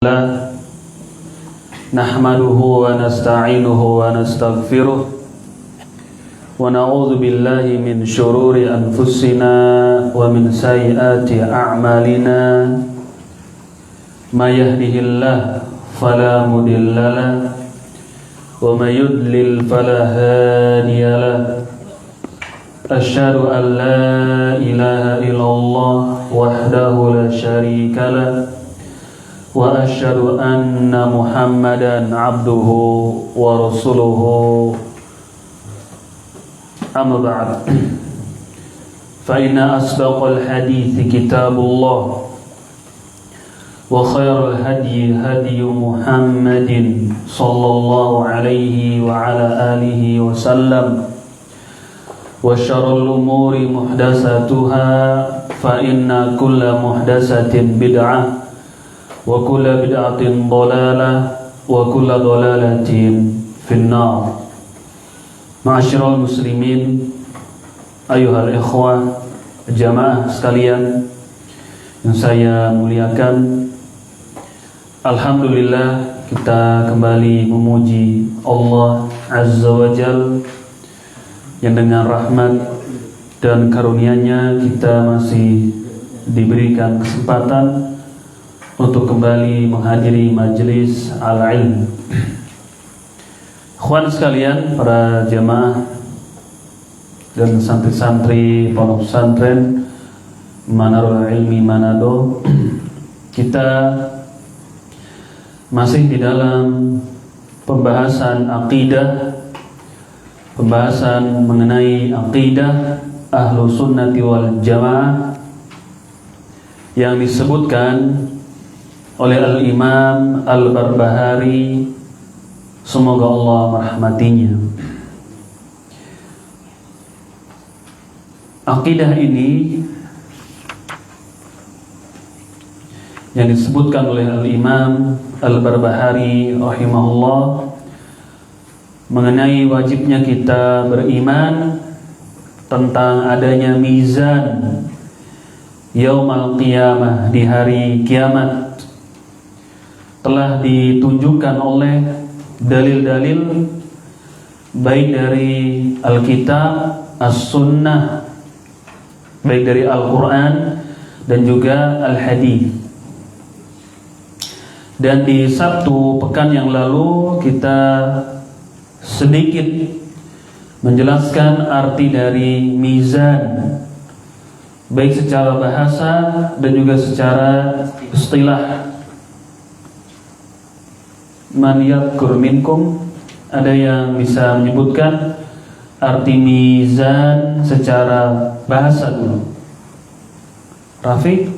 الله نحمده ونستعينه ونستغفره ونعوذ بالله من شرور أنفسنا ومن سيئات أعمالنا ما يهده الله فلا مضل له ومن يضلل فلا هادي له أشهد أن لا إله إلا الله وحده لا شريك له وأشهد أن محمدا عبده ورسوله أما بعد فإن أصدق الحديث كتاب الله وخير الهدي هدي محمد صلى الله عليه وعلى آله وسلم وشر الأمور محدثاتها فإن كل محدثة بدعة وكل بدعة ضلالة وكل ضلالة في النار. Ma'asyiral muslimin, ayuhal ikhwah, jamaah sekalian yang saya muliakan, alhamdulillah kita kembali memuji Allah Azza wa Jal yang dengan rahmat dan karunia-Nya kita masih diberikan kesempatan untuk kembali menghadiri majelis al-ilm. Ikhwan sekalian, para jamaah dan santri-santri pondok pesantren Manarul Ilmi Manado, kita masih di dalam pembahasan akidah, pembahasan mengenai akidah ahlu sunnati wal jamaah yang disebutkan oleh Al-Imam Al-Barbahari, semoga Allah merahmatinya. Akidah ini yang disebutkan oleh Al-Imam Al-Barbahari rahimahullah mengenai wajibnya kita beriman tentang adanya mizan Yaumal Qiyamah, di hari kiamat, telah ditunjukkan oleh dalil-dalil baik dari Alkitab, As-Sunnah, baik dari Al-Quran dan juga Al-Hadis. Dan di Sabtu pekan yang lalu kita sedikit menjelaskan arti dari mizan, baik secara bahasa dan juga secara istilah. Man yadhkur minkum, ada yang bisa menyebutkan arti mizan secara bahasa dulu? Rafiq,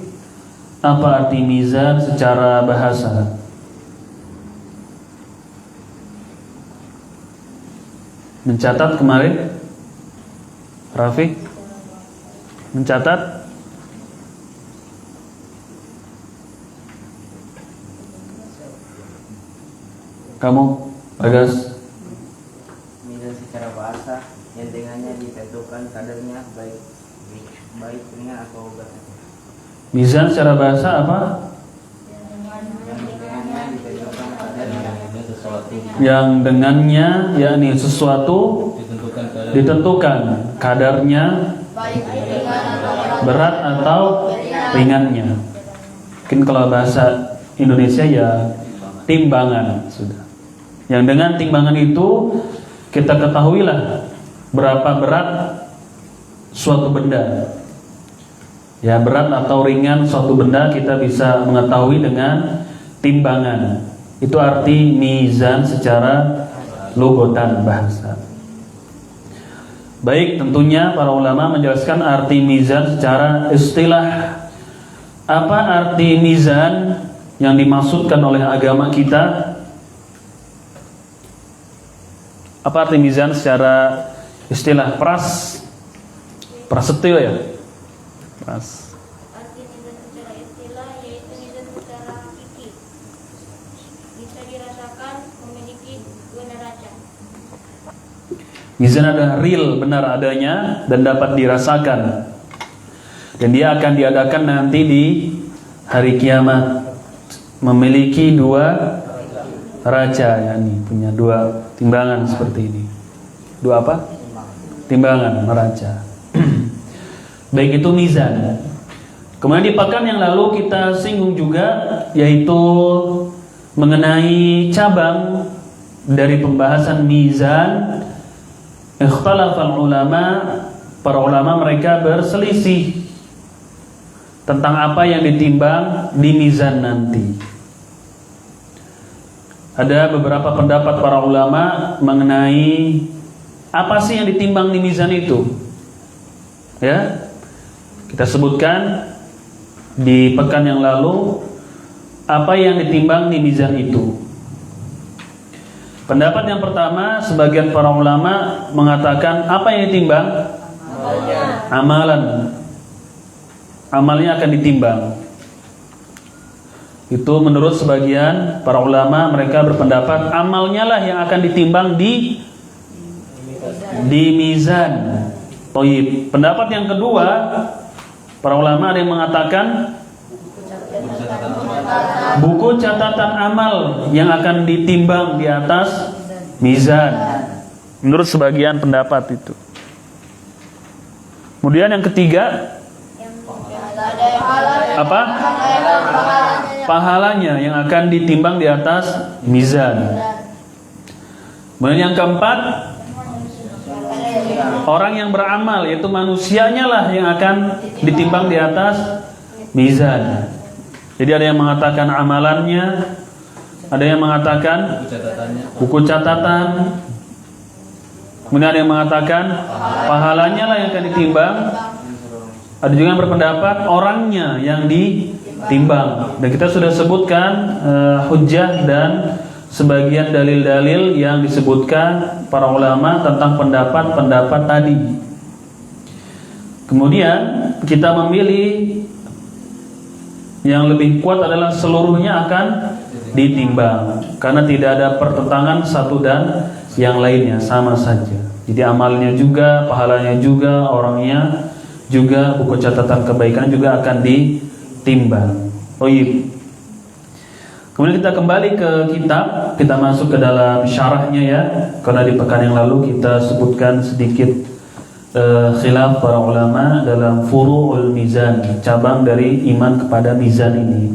apa arti mizan secara bahasa? Mencatat kemarin? Rafiq? Mencatat? Kamu, Bagas? Mizan secara bahasa yang dengannya ditentukan kadarnya baik ringan atau berat. Mizan secara bahasa apa? Yang dengannya ditentukan kadarnya Yang dengannya yakni sesuatu ditentukan kadarnya berat atau ringannya. Mungkin kalau bahasa Indonesia ya timbangan sudah. Yang dengan timbangan itu kita ketahuilah berapa berat suatu benda. Ya, berat atau ringan suatu benda kita bisa mengetahui dengan timbangan. Itu arti mizan secara logotan bahasa. Baik, tentunya para ulama menjelaskan arti mizan secara istilah. Apa arti mizan yang dimaksudkan oleh agama kita? Apa arti mizan secara istilah? Prasetyo ya? Pras. Arti mizan secara istilah yaitu mizan secara fikih, bisa dirasakan, memiliki dua neraca. Mizan adalah real, benar adanya dan dapat dirasakan. Dan dia akan diadakan nanti di hari kiamat. memiliki dua raja, yakni punya dua timbangan seperti ini. Dua apa? Timbangan neraca. Baik itu mizan. Kemudian di pekan yang lalu kita singgung juga, yaitu mengenai cabang dari pembahasan mizan. Ikhtalafal ulama, para ulama mereka berselisih tentang apa yang ditimbang di mizan nanti. Ada beberapa pendapat para ulama mengenai apa sih yang ditimbang di mizan itu. Ya, kita sebutkan di pekan yang lalu apa yang ditimbang di mizan itu. Pendapat yang pertama, sebagian para ulama mengatakan apa yang ditimbang? Amalan. Amalnya akan ditimbang. Itu menurut sebagian para ulama, mereka berpendapat amalnya lah yang akan ditimbang di mizan. Toib. Pendapat yang kedua, para ulama ada yang mengatakan buku catatan amal yang akan ditimbang di atas mizan. Menurut sebagian pendapat itu. Kemudian yang ketiga, apa? Pahalanya yang akan ditimbang di atas mizan. Kemudian yang keempat, orang yang beramal, yaitu manusianya lah yang akan ditimbang di atas mizan. Jadi ada yang mengatakan amalannya, ada yang mengatakan buku catatan, kemudian ada yang mengatakan pahalanya lah yang akan ditimbang. Ada juga yang berpendapat orangnya yang ditimbang. Dan kita sudah sebutkan hujjah dan sebagian dalil-dalil yang disebutkan para ulama tentang pendapat-pendapat tadi. Kemudian kita memilih yang lebih kuat adalah seluruhnya akan ditimbang, karena tidak ada pertentangan satu dan yang lainnya, sama saja. Jadi amalnya juga, pahalanya juga, orangnya juga, buku catatan kebaikan juga akan ditimbang. Baik. Kemudian kita kembali ke kitab, kita masuk ke dalam syarahnya ya, karena di pekan yang lalu kita sebutkan sedikit khilaf para ulama dalam furu'ul mizan, cabang dari iman kepada mizan ini.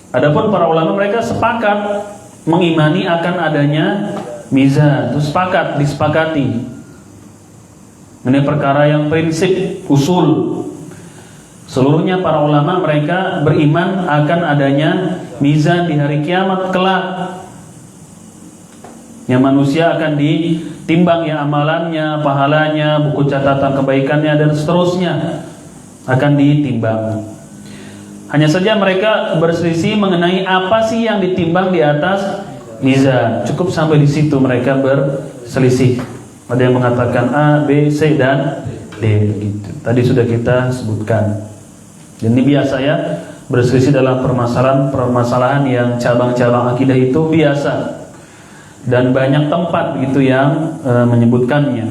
Adapun para ulama mereka sepakat mengimani akan adanya mizan, itu disepakati. Ini perkara yang prinsip, usul. Seluruhnya para ulama mereka beriman akan adanya mizan di hari kiamat kelak. Yang manusia akan ditimbang ya amalannya, pahalanya, buku catatan kebaikannya dan seterusnya akan ditimbang. Hanya saja mereka berselisih mengenai apa sih yang ditimbang di atas mizan. Cukup sampai di situ mereka berselisih. Ada yang mengatakan A, B, C dan D gitu. Tadi sudah kita sebutkan. Dan ini biasa ya, berselisih dalam permasalahan yang cabang-cabang akidah itu biasa. Dan banyak tempat begitu yang menyebutkannya.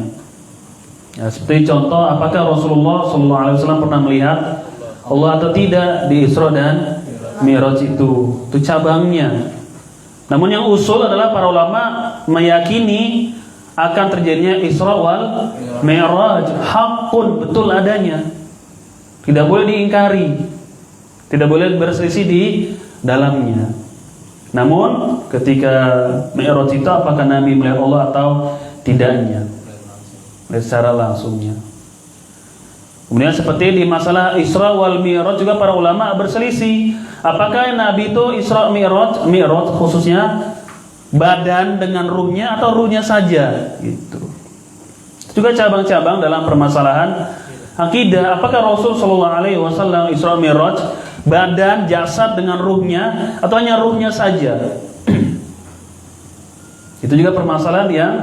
Ya, seperti contoh, apakah Rasulullah SAW pernah melihat Allah atau tidak di Isra dan Mi'raj itu cabangnya. Namun yang usul adalah para ulama meyakini akan terjadinya Isra wal Mi'raj, hakun, betul adanya, tidak boleh diingkari, tidak boleh berselisih di dalamnya. Namun ketika Mi'raj itu apakah Nabi melihat Allah atau tidaknya, secara langsungnya. Kemudian seperti di masalah Isra wal Mi'raj juga para ulama berselisih, apakah Nabi itu Isra Mi'raj khususnya badan dengan ruhnya atau ruhnya saja gitu. Juga cabang-cabang dalam permasalahan akidah, apakah Rasul SAW Isra Mi'raj badan jasad dengan ruhnya atau hanya ruhnya saja. Itu juga permasalahan yang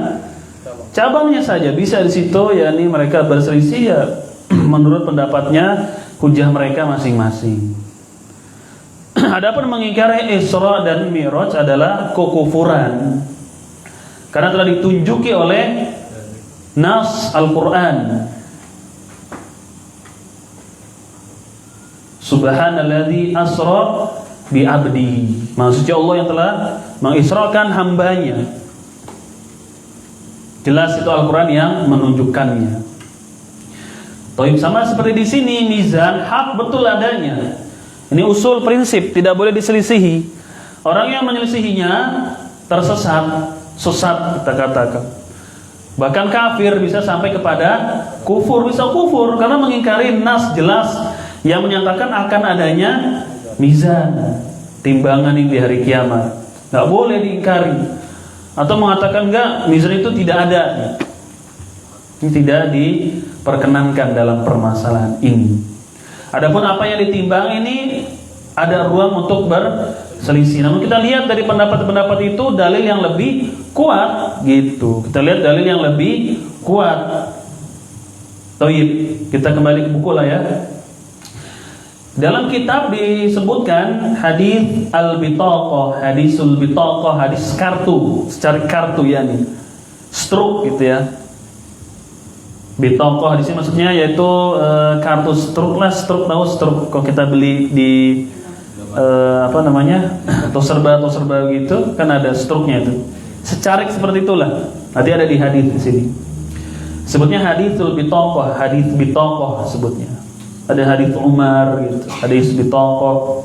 cabangnya saja bisa di situ, yakni mereka berselisih ya menurut pendapatnya, hujah mereka masing-masing. Adapun mengingkari Isra dan Mi'raj adalah kekufuran, karena telah ditunjuki oleh nas Al-Quran. Subhanalladzi asra bi abdi. Maksudnya Allah yang telah mengisrakan hambanya. Jelas itu Al-Quran yang menunjukkannya. Toib, sama seperti di sini, mizan hak betul adanya. Ini usul prinsip, tidak boleh diselisihi. Orang yang menyelisihinya tersesat, sesat kita katakan. Bahkan kafir, bisa sampai kepada kufur, bisa kufur karena mengingkari nas jelas yang menyatakan akan adanya mizan, timbangan yang di hari kiamat. Nggak boleh diingkari. Atau mengatakan enggak, mizan itu tidak ada. Ini tidak diperkenankan dalam permasalahan ini. Adapun apa yang ditimbang ini ada ruang untuk berselisih. Namun kita lihat dari pendapat-pendapat itu dalil yang lebih kuat gitu. Kita lihat dalil yang lebih kuat. Toib, kita kembali ke buku lah ya. Dalam kitab disebutkan hadis al-bitaqah, hadisul bitaqah, hadis kartu, secara kartu ya nih. Stroke gitu ya. Bitaqah di sini maksudnya yaitu kartu stroke lah, stroke tahu stroke kalau kita beli di apa namanya? Toserba gitu kan ada stroke-nya itu. Secarik seperti itulah. Nanti ada di hadis di sini. Sebutnya hadisul bitaqah, hadis bitaqah sebutnya. Ada hadis Umar gitu, hadis bitaqah,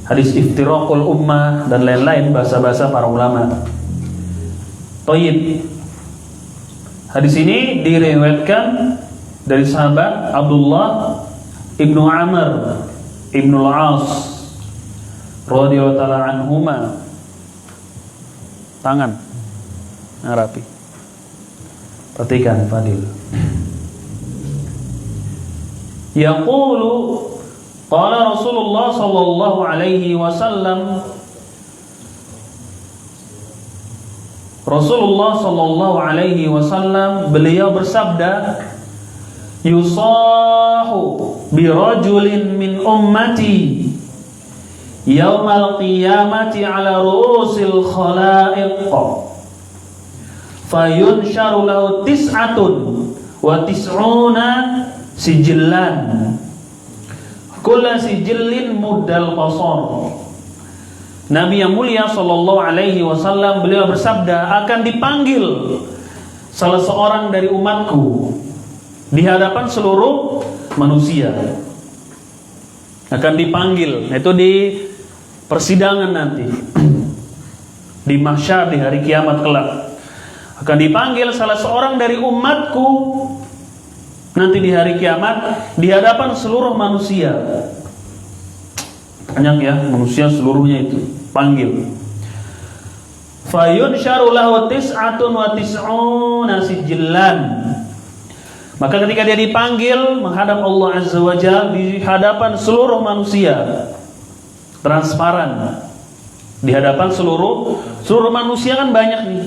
hadis iftiraqul ummah dan lain-lain bahasa-bahasa para ulama. Thayyib. Hadis ini diriwayatkan dari sahabat Abdullah ibnu Amr ibnu al-As radhiyallahu taala anhuma. Tangan rapi. Perhatikan Fadil. Yaqulu qala Rasulullah sallallahu alaihi wasallam, Rasulullah sallallahu alaihi wasallam beliau bersabda, yusahu bi rajulin min ummati yaumal qiyamati ala ru'usil khalaiq fayunsharu lahu tis'atun wa tis'una sijillan kulla sijillin muddal qasar. Nabi yang mulia sallallahu alaihi wasallam beliau bersabda, akan dipanggil salah seorang dari umatku di hadapan seluruh manusia. Akan dipanggil, itu di persidangan nanti di mahsyar di hari kiamat kelak. Akan dipanggil salah seorang dari umatku nanti di hari kiamat di hadapan seluruh manusia. Banyak ya, manusia seluruhnya itu panggil. Fayunsharu lahu tis'atun wa tis'una sijillan. Maka ketika dia dipanggil menghadap Allah Azza wa Jalla di hadapan seluruh manusia, transparan di hadapan seluruh manusia kan banyak nih.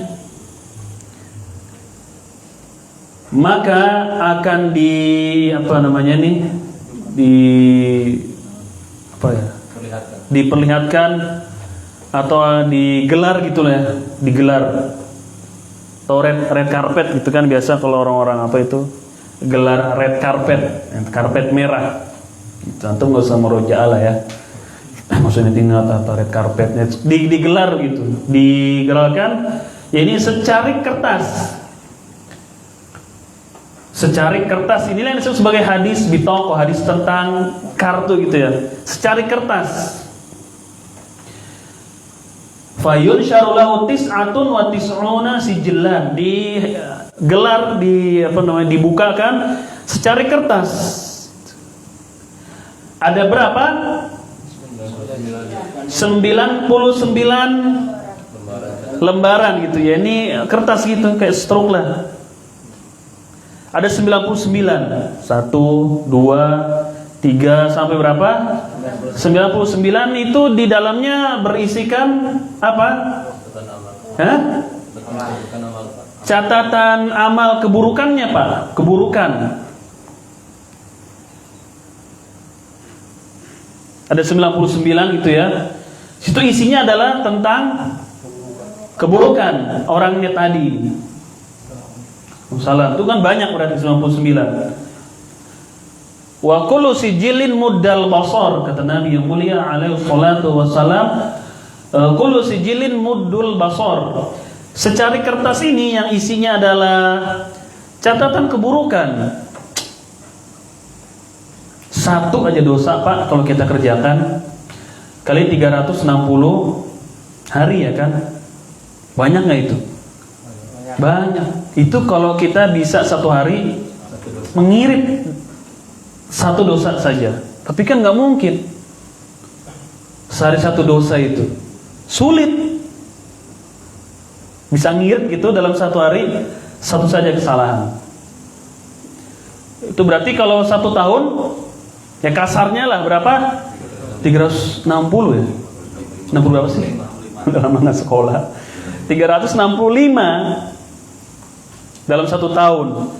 Maka akan diperlihatkan atau digelar gitu lah ya, digelar atau red carpet gitu kan biasa kalau orang-orang gelar red carpet merah gitu. Antum nggak usah meroja lah ya, maksudnya tinggal atau red carpetnya digelar gitu, digelarkan ya ini secarik kertas inilah yang disebut sebagai hadis bitaqah, hadis tentang kartu gitu ya, secarik kertas. Fayunsharu lahu tis'atun wa tis'una sijillan, digelar dibukakan secarik kertas. Ada berapa? 99 lembaran gitu ya. Ini kertas gitu kayak stroke lah. Ada 99. 1, 2, 3 sampai berapa? 99 itu di dalamnya berisikan apa? Hah? Catatan amal keburukannya, Pak. Keburukan. Ada 99 gitu ya. Situ isinya adalah tentang keburukan orangnya tadi. Salah, itu kan banyak berarti 99. Wa kullu sijilin muddal basar, kata Nabi yang mulia alaihi salatu wassalam, kullu sijilin muddul basar. Secari kertas ini yang isinya adalah catatan keburukan. Satu aja dosa Pak kalau kita kerjakan kali 360 hari ya kan? Banyak nggak itu? Banyak. Itu kalau kita bisa satu hari mengirit satu dosa saja. Tapi kan nggak mungkin sehari satu dosa itu. Sulit. Bisa ngirit gitu dalam satu hari satu saja kesalahan. Itu berarti kalau 1 tahun ya kasarnya lah berapa? 360 ya. 60 berapa sih? Udah lama nggak sekolah. 365 dalam 1 tahun.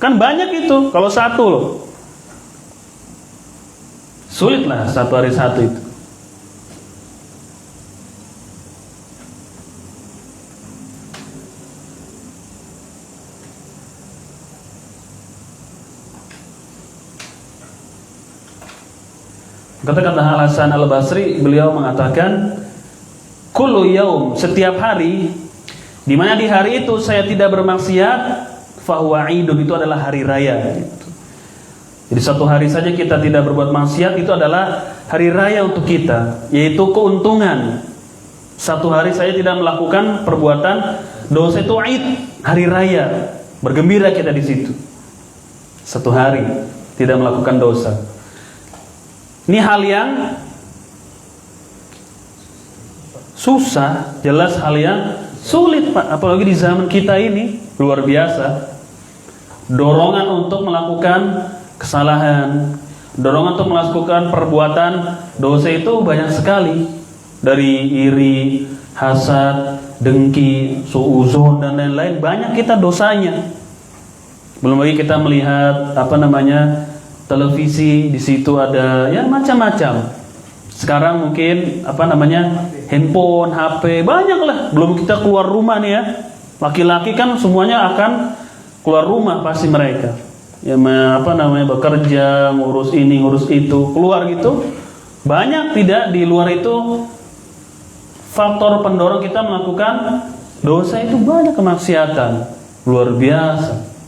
Kan banyak itu kalau satu loh. Sulit lah satu hari satu itu. Kata-kata Hasan Al-Basri, beliau mengatakan, kullu yaum, setiap hari, di mana di hari itu saya tidak bermaksiat, fahuwa idun, itu adalah hari raya. Gitu. Jadi satu hari saja kita tidak berbuat maksiat, itu adalah hari raya untuk kita, yaitu keuntungan. Satu hari saya tidak melakukan perbuatan dosa, itu id, hari raya, bergembira kita di situ. Satu hari tidak melakukan dosa. Ini hal yang susah, jelas hal yang sulit Pak, apalagi di zaman kita ini, luar biasa. Dorongan untuk melakukan kesalahan, dorongan untuk melakukan perbuatan dosa itu banyak sekali. Dari iri, hasad, dengki, suuzon dan lain-lain, banyak kita dosanya. Belum lagi kita melihat televisi, di situ ada ya macam-macam. Sekarang mungkin handphone, HP, banyak lah. Belum kita keluar rumah nih ya. Laki-laki kan semuanya akan keluar rumah pasti mereka. Ya bekerja, ngurus ini, ngurus itu, keluar gitu. Banyak tidak di luar itu faktor pendorong kita melakukan dosa itu banyak, kemaksiatan. Luar biasa.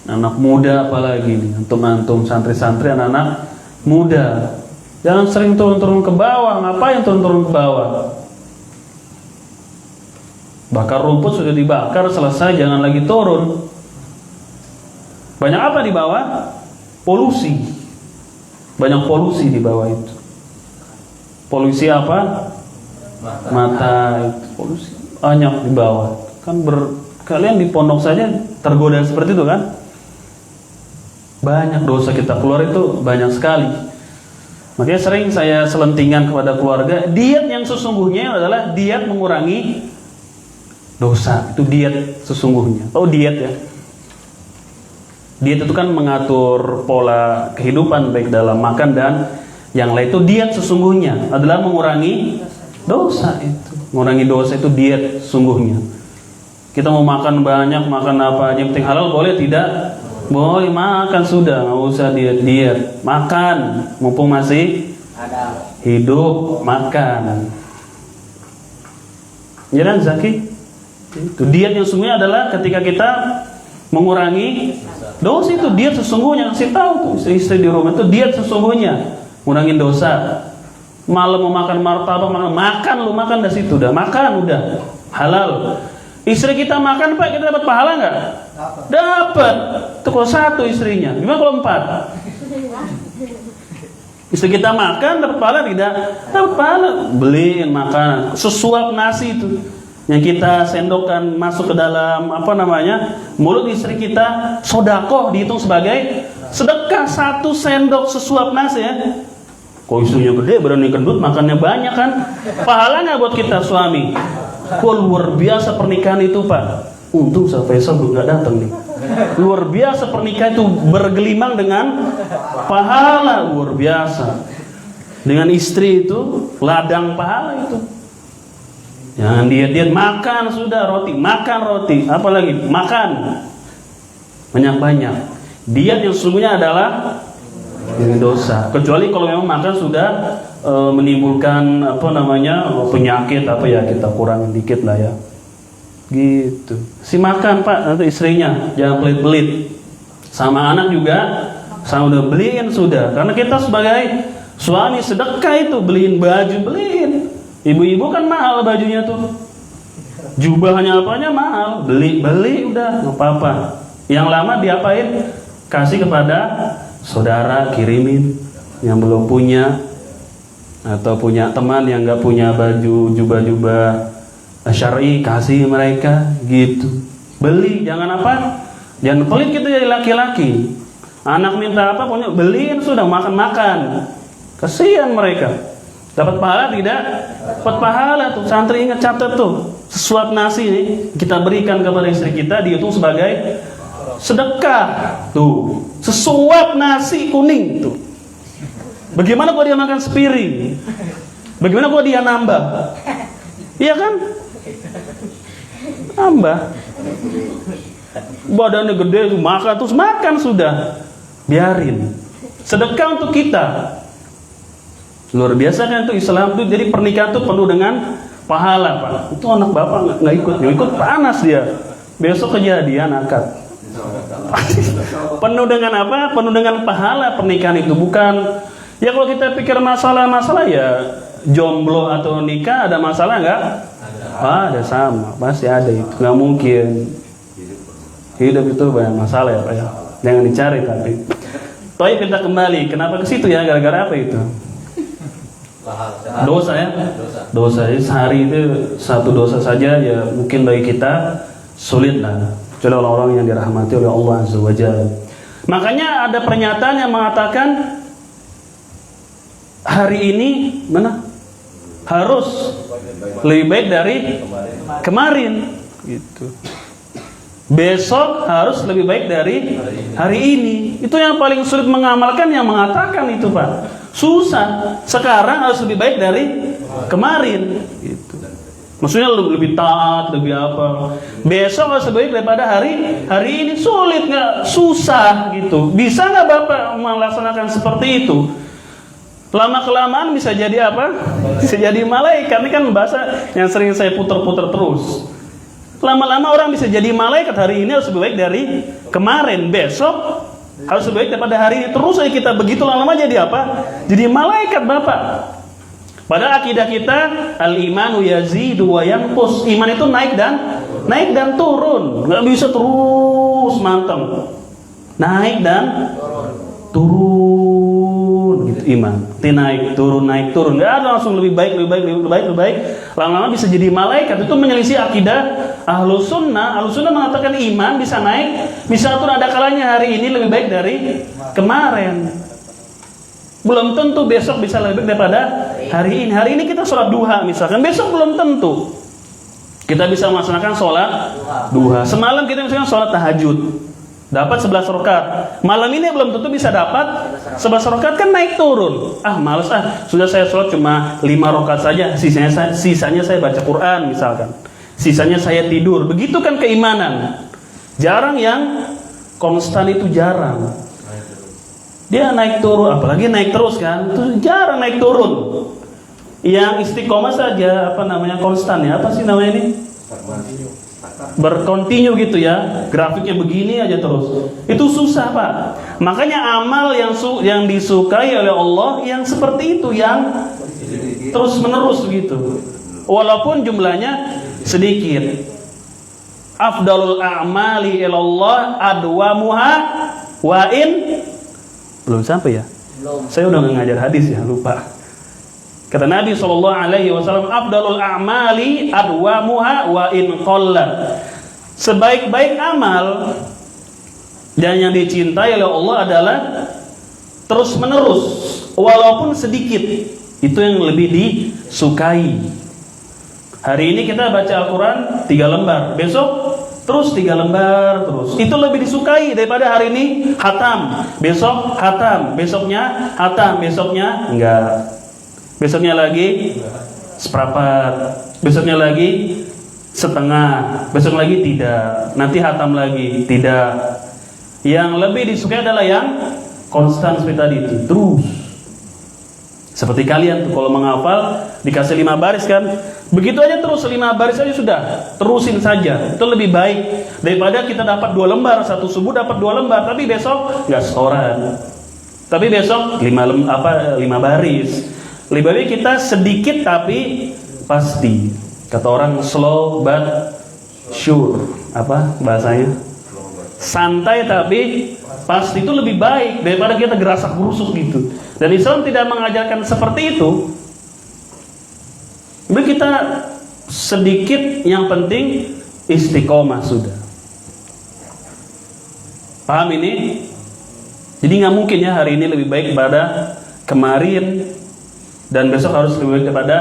Anak muda apalagi nih, antum santri-santri, anak-anak muda, jangan sering turun-turun ke bawah. Ngapain turun-turun ke bawah? Bakar rumput sudah dibakar, selesai, jangan lagi turun. Banyak apa di bawah? Polusi. Banyak polusi di bawah itu. Polusi apa? Mata itu polusi. Banyak di bawah. Kan kalian di pondok saja tergoda seperti itu kan? Banyak dosa kita keluar itu banyak sekali. Makanya sering saya selentingan kepada keluarga, diet yang sesungguhnya adalah diet mengurangi dosa. Itu diet sesungguhnya. Oh diet ya. Diet itu kan mengatur pola kehidupan baik dalam makan dan yang lain. Itu diet sesungguhnya adalah mengurangi dosa itu. Mengurangi dosa itu diet sesungguhnya. Kita mau makan banyak, makan apa aja, yang penting halal boleh tidak? Boleh, makan sudah, nggak usah diet. Makan, mumpung masih ada hidup, makan. Ya kan Zaki? Itu diet yang sesungguhnya adalah ketika kita mengurangi dosa, itu diet sesungguhnya. Kasih tahu tuh istri di rumah, itu diet sesungguhnya, ngurangin dosa. Malam mau makan martabak, makan lu, makan dari situ udah, makan udah halal. Istri kita makan Pak, kita dapat pahala nggak? Dapat. Itu kalau satu istrinya. Gimana kalau 4? Istri kita makan dapat pahala tidak? Dapat pahala. Beliin makanan. Sesuap nasi itu yang kita sendokkan masuk ke dalam mulut istri kita, sodakoh dihitung sebagai sedekah. 1 sendok sesuap nasi ya. Kok istrinya gede, berani gendut, makannya banyak kan? Pahala nggak buat kita suami? Kok luar biasa pernikahan itu Pak. Untung saya Faisal belum nggak datang nih. Luar biasa pernikahan itu bergelimang dengan pahala, luar biasa. Dengan istri itu ladang pahala itu. Jangan diet makan sudah roti, makan roti, apalagi makan banyak-banyak. Diet yang sesungguhnya adalah Ini dosa. Kecuali kalau memang makan sudah menimbulkan penyakit ya, kita kurangin dikit lah ya. Gitu. Si makan Pak, nanti istrinya jangan pelit-pelit. Sama anak juga, sama udah beliin sudah. Karena kita sebagai suami sedekah itu, beliin baju, beliin. Ibu-ibu kan mahal bajunya tuh. Jubahnya apanya mahal, beli udah, nggak apa-apa. Yang lama diapain? Kasih kepada saudara, kirimin. Yang belum punya, atau punya teman yang nggak punya baju jubah-jubah syar'i, kasih mereka gitu. Beli, jangan jangan pelit gitu jadi laki-laki. Anak minta apa punya, beliin sudah, makan. Kasihan mereka. Dapat pahala tidak? Dapat pahala tuh. Santri ingat, catat tuh. Sesuap nasi nih kita berikan kepada istri kita, dihitung sebagai sedekah. Tuh, sesuap nasi kuning tuh. Bagaimana kalau dia makan sepiring? Bagaimana kalau dia nambah? Iya kan? Nambah. Badannya gede tuh, makan sudah. Biarin. Sedekah untuk kita. Luar biasa kan tuh Islam tuh. Jadi pernikahan tuh penuh dengan pahala Pak. Itu anak bapak nggak ikut panas dia. Besok kejadian akad. Penuh dengan apa? Penuh dengan pahala pernikahan itu. Bukan ya kalau kita pikir masalah ya jomblo atau nikah ada masalah nggak? Ada sama, pasti ada itu. Nggak mungkin. Hidup itu banyak masalah ya Pak ya. Jangan dicari tapi. Tapi kita kembali. Kenapa ke situ ya? Gara-gara apa itu? Dosa ya. Dosa. Sehari itu satu dosa saja ya mungkin bagi kita sulit lah. Kecuali orang-orang yang dirahmati oleh Allah Azza wa Jalla. Makanya ada pernyataan yang mengatakan hari ini harus lebih baik dari kemarin gitu. Besok harus lebih baik dari hari ini. Itu yang paling sulit mengamalkan, yang mengatakan itu Pak. Susah. Sekarang harus lebih baik dari kemarin gitu. Maksudnya lebih taat, lebih apa. Besok harus lebih baik daripada hari ini. Sulit nggak? Susah gitu. Bisa nggak Bapak melaksanakan seperti itu? Lama-kelamaan bisa jadi apa? Bisa jadi malaikat. Ini kan bahasa yang sering saya putar-putar terus. Lama-lama orang bisa jadi malaikat. Hari ini harus lebih baik dari kemarin. Besok harus lebih baik daripada hari ini. Terus aja kita begitu lama-lama jadi apa? Jadi malaikat Bapak. Padahal akidah kita al-imanu yazidu wa yanqus. Iman itu naik dan turun. Nggak bisa terus manteng. Naik dan turun gitu iman. Naik turun. Nggak ada langsung lebih baik. Lama-lama bisa jadi malaikat. Itu menyelisih akidah Ahlus Sunnah. Ahlus Sunnah mengatakan iman bisa naik, bisa turun. Ada kalanya hari ini lebih baik dari kemarin. Belum tentu besok bisa lebih baik daripada hari ini. Hari ini kita sholat duha misalkan, besok belum tentu kita bisa melaksanakan sholat duha. Semalam kita misalkan sholat tahajud, dapat 11 rakaat. Malam ini belum tentu bisa dapat 11 rakaat, kan naik turun. Males sudah saya sholat cuma 5 rakaat saja, sisanya saya baca Quran misalkan. Sisanya saya tidur. Begitu kan keimanan. Jarang yang konstan, itu jarang. Dia naik turun, apalagi naik terus kan. Itu jarang naik turun. Yang istiqomah saja konstan ya. Apa sih namanya ini? Berkontinu gitu ya. Grafiknya begini aja terus. Itu susah Pak. Makanya amal yang disukai oleh Allah yang seperti itu, yang terus menerus begitu. Walaupun jumlahnya sedikit. Afdalul a'mali ilallah adwamuha wa in. Belum sampai ya? Saya udah ngajar hadis ya, lupa. Kata Nabi SAW, afdalul a'mali adwamuha wa in qalla. Sebaik-baik amal dan yang dicintai oleh Allah adalah terus menerus, walaupun sedikit. Itu yang lebih disukai. Hari ini kita baca Al-Quran 3 lembar, besok terus 3 lembar terus. Itu lebih disukai daripada hari ini khatam, besok khatam, besoknya khatam, besoknya enggak. Besoknya lagi seperempat, besoknya lagi setengah, besok lagi tidak, nanti khatam lagi tidak. Yang lebih disukai adalah yang konstan seperti tadi itu, terus. Seperti kalian tuh kalau menghafal dikasih 5 baris kan, begitu aja terus 5 baris aja sudah, terusin saja. Itu lebih baik daripada kita dapat 2 lembar, satu subuh dapat 2 lembar, tapi besok nggak setoran. Tapi besok 5 baris. Lebih baik kita sedikit tapi pasti. Kata orang slow but sure. Apa bahasanya? Santai tapi pasti, itu lebih baik daripada kita gerasak gerusuk gitu. Dan Islam tidak mengajarkan seperti itu. Jadi kita sedikit, yang penting istiqomah sudah. Paham ini? Jadi nggak mungkin ya hari ini lebih baik pada kemarin dan besok harus lebih baik daripada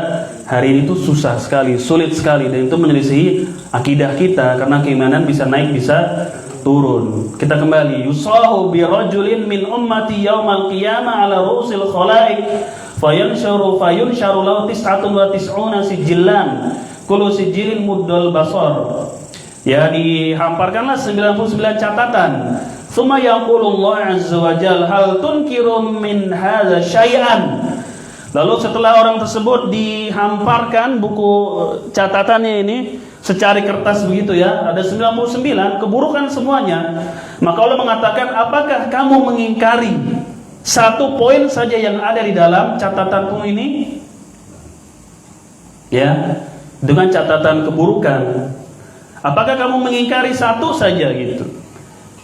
hari ini. Itu susah sekali, sulit sekali, dan itu menyelisihi akidah kita, karena keimanan bisa naik bisa turun. Kita kembali, yusahu bi rajulin min ummati yaumal qiyamah ala rusil khalaiq fayansharu lahu 99 sijillan kullu sijilin muddal basar. Ya, dihamparkanlah 99 catatan. Tsumma yaqulullah azza wa jalla hal tunkiru min hadza syai'an. Lalu setelah orang tersebut dihamparkan buku catatannya ini secari kertas begitu ya, ada 99 keburukan semuanya. Maka Allah mengatakan, apakah kamu mengingkari satu poin saja yang ada di dalam catatanmu ini? Ya, dengan catatan keburukan. Apakah kamu mengingkari satu saja gitu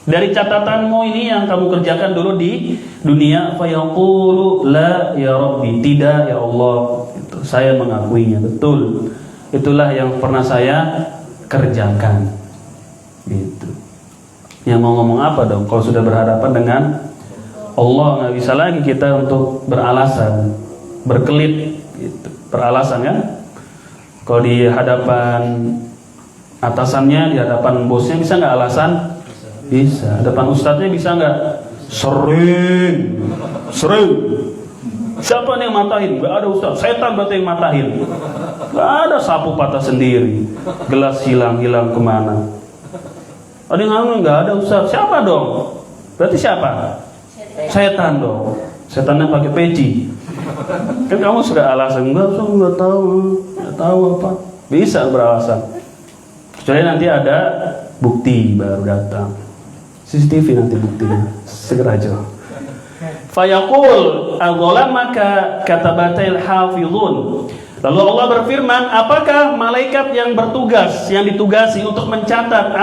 dari catatanmu ini yang kamu kerjakan dulu di dunia? Fayaqulu la ya Rabbi, tidak ya Allah, itu saya mengakuinya, betul. Itulah yang pernah saya kerjakan. Gitu. Yang mau ngomong apa dong? Kalau sudah berhadapan dengan Allah, nggak bisa lagi kita untuk beralasan, berkelit, gitu. Beralasan kan? Kalau di hadapan atasannya, di hadapan bosnya bisa nggak alasan? Bisa. Hadapan ustadznya bisa nggak? Sering. Siapa nih yang matahin? Gak ada ustadz. Setan berarti yang matahin. Gak ada, sapu patah sendiri. Gelas hilang kemana? Ada yang ngomong gak ada ustadz. Siapa dong? Berarti siapa? Setan dong. Setannya pakai peci. Kan kamu sudah alasan. Nggak tahu apa. Bisa beralasan. Kecuali nanti ada bukti baru datang. CCTV nanti buktinya. Segera aja. Fayaqul adzalamaka katabatil hafizun. Lalu Allah berfirman, apakah malaikat yang bertugas, yang ditugasi untuk mencatat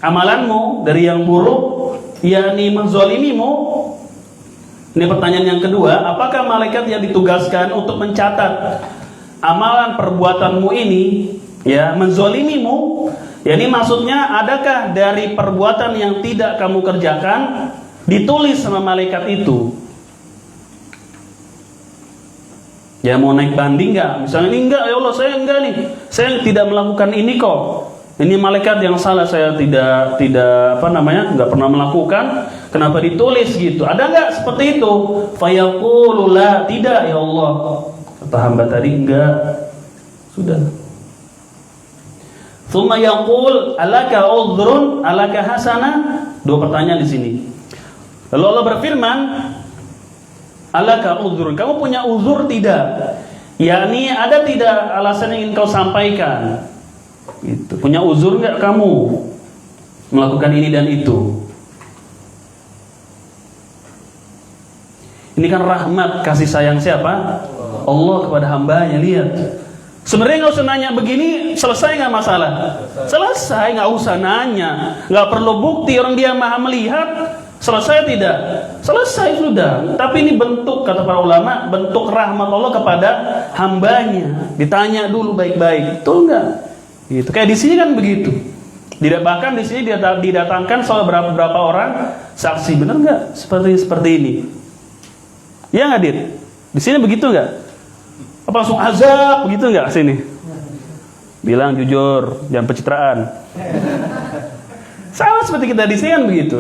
amalanmu dari yang buruk, yakni menzalimimu? Ini pertanyaan yang kedua, apakah malaikat yang ditugaskan untuk mencatat amalan perbuatanmu ini, ya, menzalimimu? Yakni maksudnya, adakah dari perbuatan yang tidak kamu kerjakan ditulis sama malaikat itu? Ya, mau naik banding nggak? Misalnya, ini enggak, ya Allah, saya enggak nih, saya tidak melakukan ini kok. Ini malaikat yang salah, saya tidak nggak pernah melakukan. Kenapa ditulis gitu? Ada nggak seperti itu? Fayaqulu la, tidak ya Allah. Kata hamba tadi, enggak. Sudah. Tsumma yaqul alaka udhrun alaka hasanah. 2 pertanyaan di sini. Lalu Allah berfirman, alaka uzur, kamu punya uzur tidak? Yakni ada tidak alasan yang ingin kau sampaikan? Gitu. Punya uzur nggak kamu melakukan ini dan itu? Ini kan rahmat kasih sayang siapa? Allah kepada hambanya. Lihat, sebenarnya nggak usah nanya begini, selesai nggak masalah? Selesai, nggak usah nanya, nggak perlu bukti, orang dia maha melihat. Selesai tidak? Selesai sudah. Tapi ini bentuk, kata para ulama, bentuk rahmat Allah kepada hambanya. Ditanya dulu baik-baik, betul nggak? Gitu. Kayak di sini kan begitu. Bahkan di sini didatangkan soal beberapa orang saksi, benar nggak? Seperti ini. Ya nggak, Dit? Di sini begitu nggak? Apa langsung azab begitu nggak sini? Bilang jujur, jangan pencitraan. Sama seperti kita di sini kan begitu.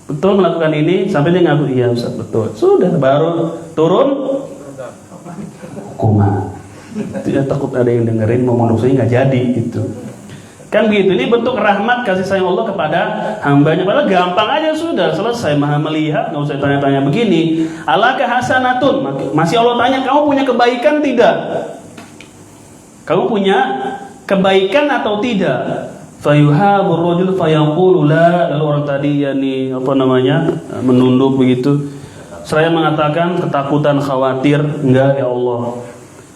Betul melakukan ini, sampai dia ngaku, iya Ustaz, betul. Sudah, baru turun hukuman. Tidak takut ada yang dengerin, mau mondok saya nggak jadi gitu. Kan begitu, ini bentuk rahmat kasih sayang Allah kepada hambanya. Padahal gampang aja sudah, selesai, maha melihat, nggak usah tanya-tanya begini. Alaka hasanatun, masih Allah tanya, kamu punya kebaikan tidak? Kamu punya kebaikan atau tidak? Fayuhabur rajul fayaqulu la, lalu orang tadi menunduk begitu. Saya mengatakan ketakutan, khawatir, enggak ya Allah.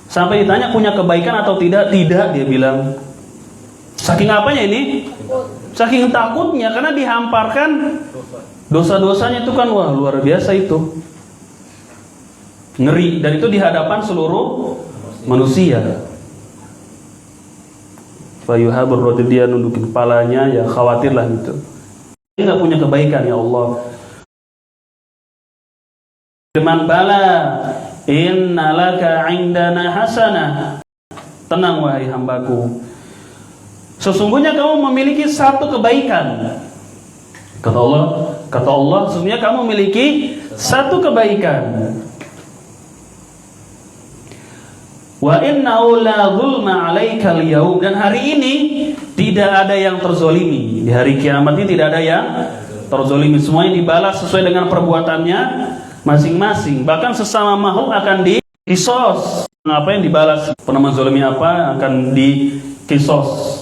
Sampai ditanya punya kebaikan atau tidak? Tidak, dia bilang. Saking apanya ini? Saking takutnya, karena dihamparkan dosa-dosanya itu kan, wah luar biasa itu. Ngeri, dan itu di hadapan seluruh manusia. Fayuhabur rajul, dia nundukin kepalanya, ya khawatirlah gitu. Dia nggak punya kebaikan ya Allah. Firman bala, innalaka indana hasanah. Tenang wahai hambaku, sesungguhnya kamu memiliki satu kebaikan. Kata Allah, sesungguhnya kamu memiliki satu kebaikan. Wa innahu la zulma 'alaikal yaum, dan hari ini tidak ada yang terzolimi. Di hari kiamat ini tidak ada yang terzolimi, semuanya dibalas sesuai dengan perbuatannya masing-masing. Bahkan sesama makhluk akan dikisos. Apa yang dibalas, pernah menzolimi apa akan dikisos.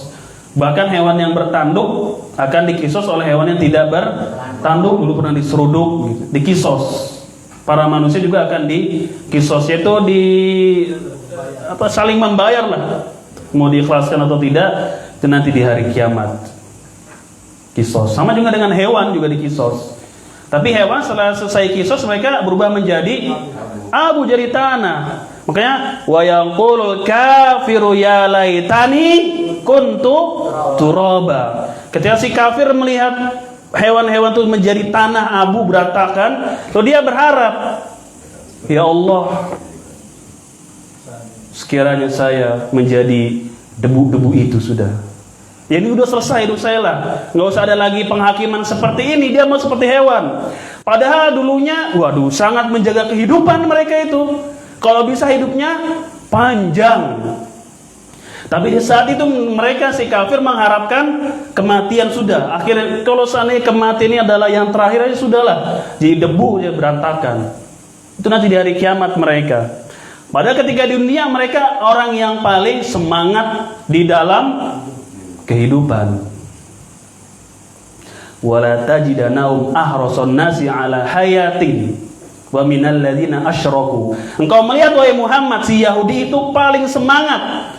Bahkan hewan yang bertanduk akan dikisos oleh hewan yang tidak bertanduk. Dulu pernah diseruduk, dikisos. Para manusia juga akan dikisos, yaitu saling membayar lah. Mau diikhlaskan atau tidak, itu nanti di hari kiamat. Kisos. Sama juga dengan hewan juga dikisos. Tapi hewan setelah selesai kisos mereka berubah menjadi abu, jadi tanah. Makanya wa yaqulul kafiru ya laitani kuntu turaba. Ketika si kafir melihat hewan-hewan itu menjadi tanah, abu, berantakan, lalu dia berharap, ya Allah, sekiranya saya menjadi debu-debu itu sudah. Ya ini udah selesai hidup saya lah. Nggak usah ada lagi penghakiman seperti ini. Dia mau seperti hewan. Padahal dulunya, waduh, sangat menjaga kehidupan mereka itu. Kalau bisa hidupnya panjang. Tapi di saat itu mereka, si kafir, mengharapkan kematian sudah. Akhirnya kalau seandainya kematian ini adalah yang terakhir aja sudahlah. Jadi debu, ya berantakan. Itu nanti di hari kiamat mereka. Padahal ketika di dunia mereka orang yang paling semangat di dalam kehidupan. Wala tajidanahum ahrasan nasi ala hayatin wa minal ladzina asyraku. Engkau melihat wahai Muhammad, si Yahudi itu paling semangat.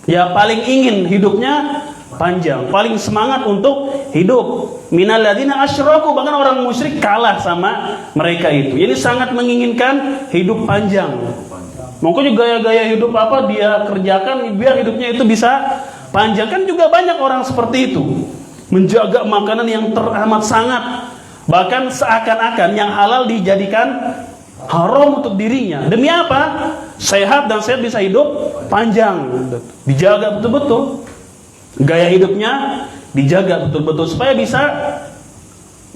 Ya paling ingin hidupnya panjang, paling semangat untuk hidup. Minal ladzina asyraku, bahkan orang musyrik kalah sama mereka itu. Jadi sangat menginginkan hidup panjang. Mungkin gaya-gaya hidup apa dia kerjakan biar hidupnya itu bisa panjang. Kan juga banyak orang seperti itu, menjaga makanan yang teramat sangat, bahkan seakan-akan yang halal dijadikan haram untuk dirinya. Demi apa? Sehat, dan sehat bisa hidup panjang. Dijaga betul-betul gaya hidupnya, dijaga betul-betul supaya bisa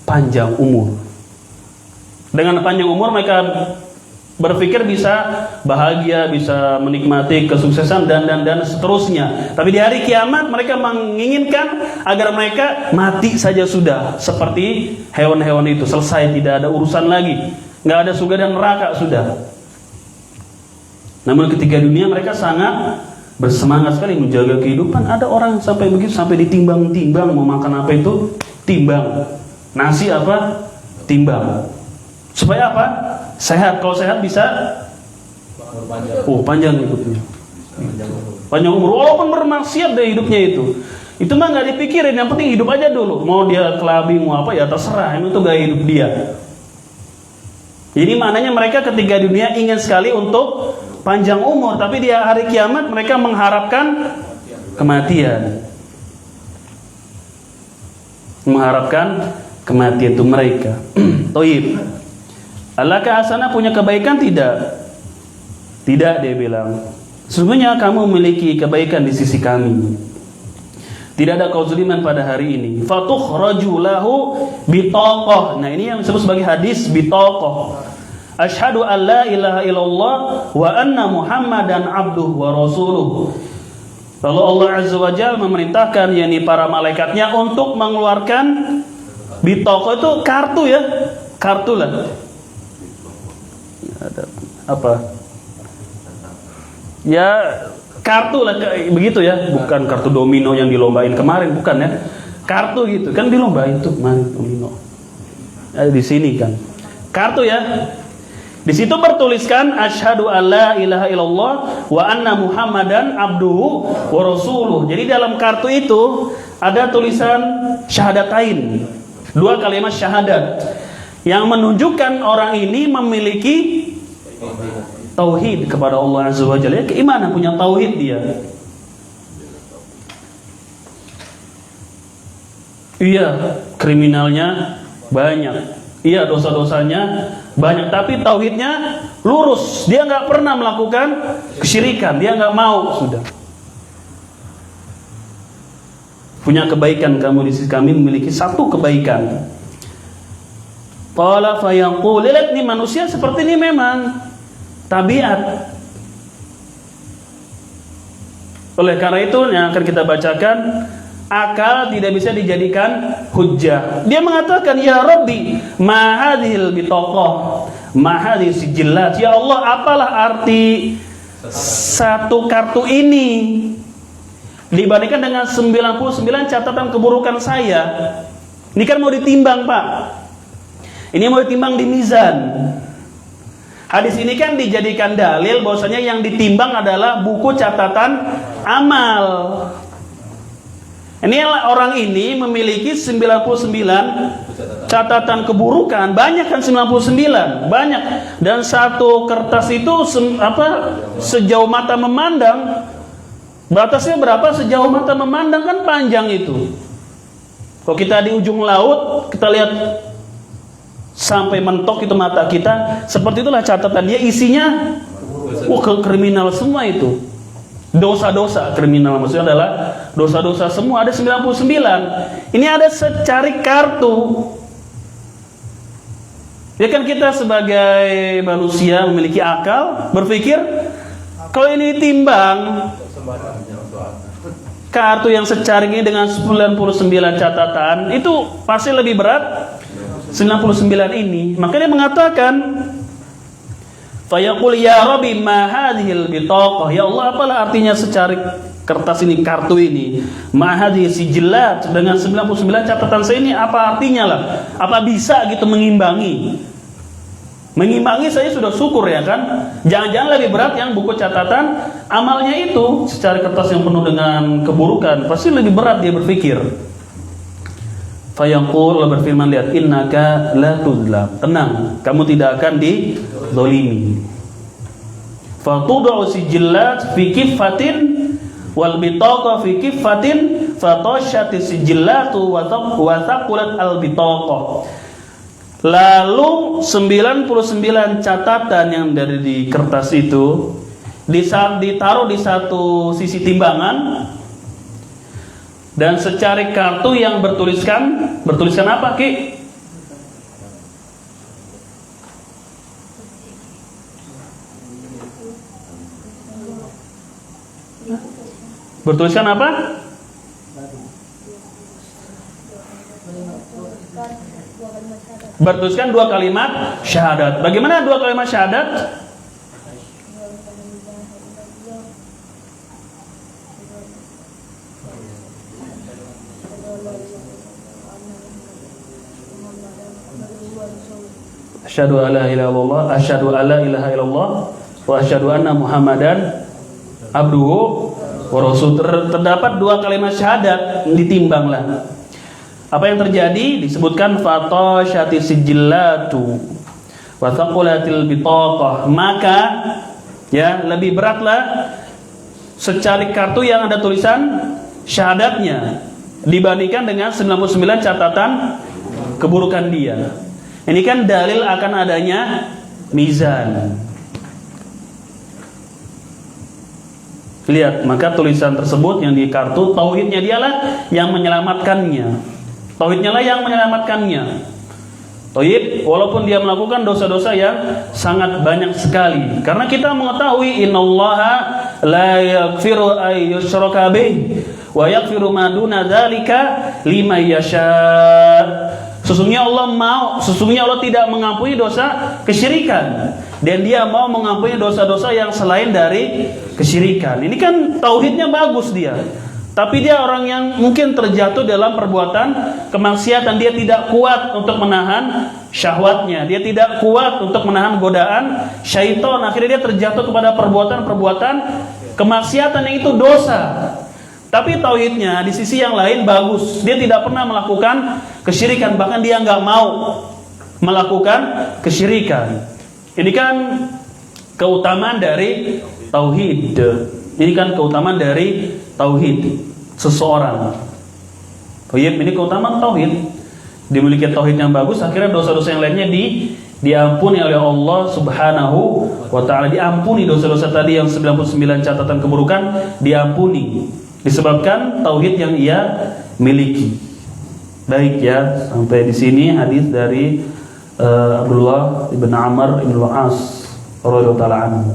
panjang umur. Dengan panjang umur mereka berpikir bisa bahagia, bisa menikmati kesuksesan dan seterusnya. Tapi di hari kiamat mereka menginginkan agar mereka mati saja sudah, seperti hewan-hewan itu, selesai, tidak ada urusan lagi, nggak ada surga dan neraka sudah. Namun ketika dunia mereka sangat bersemangat sekali menjaga kehidupan. Ada orang sampai begitu, sampai ditimbang-timbang, mau makan apa itu timbang, nasi apa timbang, supaya apa? Sehat. Kalau sehat bisa panjang hidupnya, panjang umur, walaupun bermaksiat dari hidupnya itu mah nggak dipikirin, yang penting hidup aja dulu. Mau dia kelabi, mau apa ya terserah, itu gaya hidup dia. Jadi maknanya mereka ketika dunia ingin sekali untuk panjang umur, tapi di hari kiamat mereka mengharapkan kematian. Mengharapkan kematian itu mereka. Toib. Alaka hasanah, punya kebaikan tidak? Tidak, dia bilang. Sesungguhnya kamu memiliki kebaikan di sisi kami. Tidak ada kezaliman pada hari ini. Fatukhraju lahu bitaqah. Nah, ini yang disebut sebagai hadis bitaqah. Asyhadu an la ilaha illallah wa anna Muhammadan abduhu wa rasuluh. Lalu Allah Azza wa Jalla memerintahkan yakni para malaikatnya untuk mengeluarkan bitaqah, itu kartu ya, kartu lah. Ada apa? Ya kartu lah begitu ya, bukan kartu domino yang dilombain kemarin, bukan ya. Kartu gitu kan dilombain tuh kemarin domino. Di sini kan. Kartu ya. Di situ bertuliskan asyhadu alla ilaha illallah wa anna muhammadan abduhu wa rasuluh. Jadi dalam kartu itu ada tulisan syahadatain, 2 kalimat syahadat yang menunjukkan orang ini memiliki tauhid kepada Allah Azza wa Jalla. Keimanan, punya tauhid dia. Iya, kriminalnya banyak. Iya, dosa-dosanya banyak, tapi tauhidnya lurus. Dia nggak pernah melakukan kesyirikan, dia nggak mau. Sudah punya kebaikan, kamu di sisi kami memiliki satu kebaikan. Qala fayaqul, lihat nih manusia seperti ini memang tabiat. Oleh karena itu yang akan kita bacakan, akal tidak bisa dijadikan hujjah. Dia mengatakan, ya Rabbi, ma hadhil bitaqah, ma hadhil sijillat. Ya Allah, apalah arti satu kartu ini dibandingkan dengan 99 catatan keburukan saya? Ini kan mau ditimbang, Pak. Ini mau ditimbang di mizan. Hadis ini kan dijadikan dalil bahwasanya yang ditimbang adalah buku catatan amal. Ini orang ini memiliki 99 catatan keburukan, banyak kan 99, banyak. Dan satu kertas itu sejauh mata memandang. Batasnya berapa? Sejauh mata memandang, kan panjang itu. Kalau kita di ujung laut, kita lihat sampai mentok itu mata kita, seperti itulah catatan dia, isinya kriminal semua itu. Dosa-dosa kriminal maksudnya adalah dosa-dosa semua, ada 99. Ini ada secari kartu. Ya kan kita sebagai manusia memiliki akal, berpikir kalau ini timbang kartu yang secari ini dengan 99 catatan, itu pasti lebih berat 99 ini. Makanya mengatakan, fayaqul ya Rabbi ma hadhil bitaqah. Ya Allah, apalah artinya secari kertas ini, kartu ini? Ma hadhihi sijillat, dengan 99 catatan saya ini apa artinya lah? Apa bisa gitu mengimbangi? Mengimbangi saya sudah syukur ya kan. Jangan-jangan lebih berat yang buku catatan amalnya itu, secari kertas yang penuh dengan keburukan, pasti lebih berat dia berpikir. Fayaqul, Allah berfirman, lihat, innaka la tudlam. Tenang, kamu tidak akan dizalimi. Fatud'u sijillat fi kiffatin wal bitaqa fi kiffatin fatashatis sijillatu wa thaqulat al bitaqa. Lalu 99 catatan yang dari di kertas itu ditaruh di satu sisi timbangan, dan secari kartu yang bertuliskan apa, Ki? Bertuliskan apa? Bertuliskan 2 kalimat syahadat. Bagaimana 2 kalimat syahadat? Asyhadu alla ilaha illallah, asyhadu alla ilaha illallah, wa asyhadu anna Muhammadan abduhu wa rasul. Terdapat 2 kalimat syahadat, ditimbanglah. Apa yang terjadi? Disebutkan fatashatis sijillatu wa thaqulatil bitaqah. Maka ya lebih beratlah secari kartu yang ada tulisan syahadatnya dibandingkan dengan 99 catatan keburukan dia. Ini kan dalil akan adanya mizan. Lihat, maka tulisan tersebut yang di kartu, tauhidnya dialah yang menyelamatkannya. Tauhidnya lah yang menyelamatkannya. Tauhid, walaupun dia melakukan dosa-dosa yang sangat banyak sekali. Karena kita mengetahui innallaha la yaghfiru ay yushraka bih wa yaghfiru ma duna dzalika liman yasha. Sesungguhnya Allah tidak mengampuni dosa kesyirikan, dan Dia mau mengampuni dosa-dosa yang selain dari kesyirikan. Ini kan tauhidnya bagus dia, tapi dia orang yang mungkin terjatuh dalam perbuatan kemaksiatan. Dia tidak kuat untuk menahan syahwatnya, dia tidak kuat untuk menahan godaan syaitan. Akhirnya dia terjatuh kepada perbuatan-perbuatan kemaksiatan yang itu dosa. Tapi tauhidnya di sisi yang lain bagus. Dia tidak pernah melakukan kesyirikan, bahkan dia nggak mau melakukan kesyirikan. Ini kan keutamaan dari tauhid. Ini kan keutamaan dari tauhid seseorang. Ini keutamaan tauhid. Dimiliki tauhid yang bagus, akhirnya dosa-dosa yang lainnya diampuni oleh Allah Subhanahu wa taala. Diampuni dosa-dosa tadi yang 99 catatan keburukan, diampuni disebabkan tauhid yang ia miliki. Baik ya, sampai di sini hadis dari Abdullah ibn Amr ibn Al-As radhiyallahu taala anhu.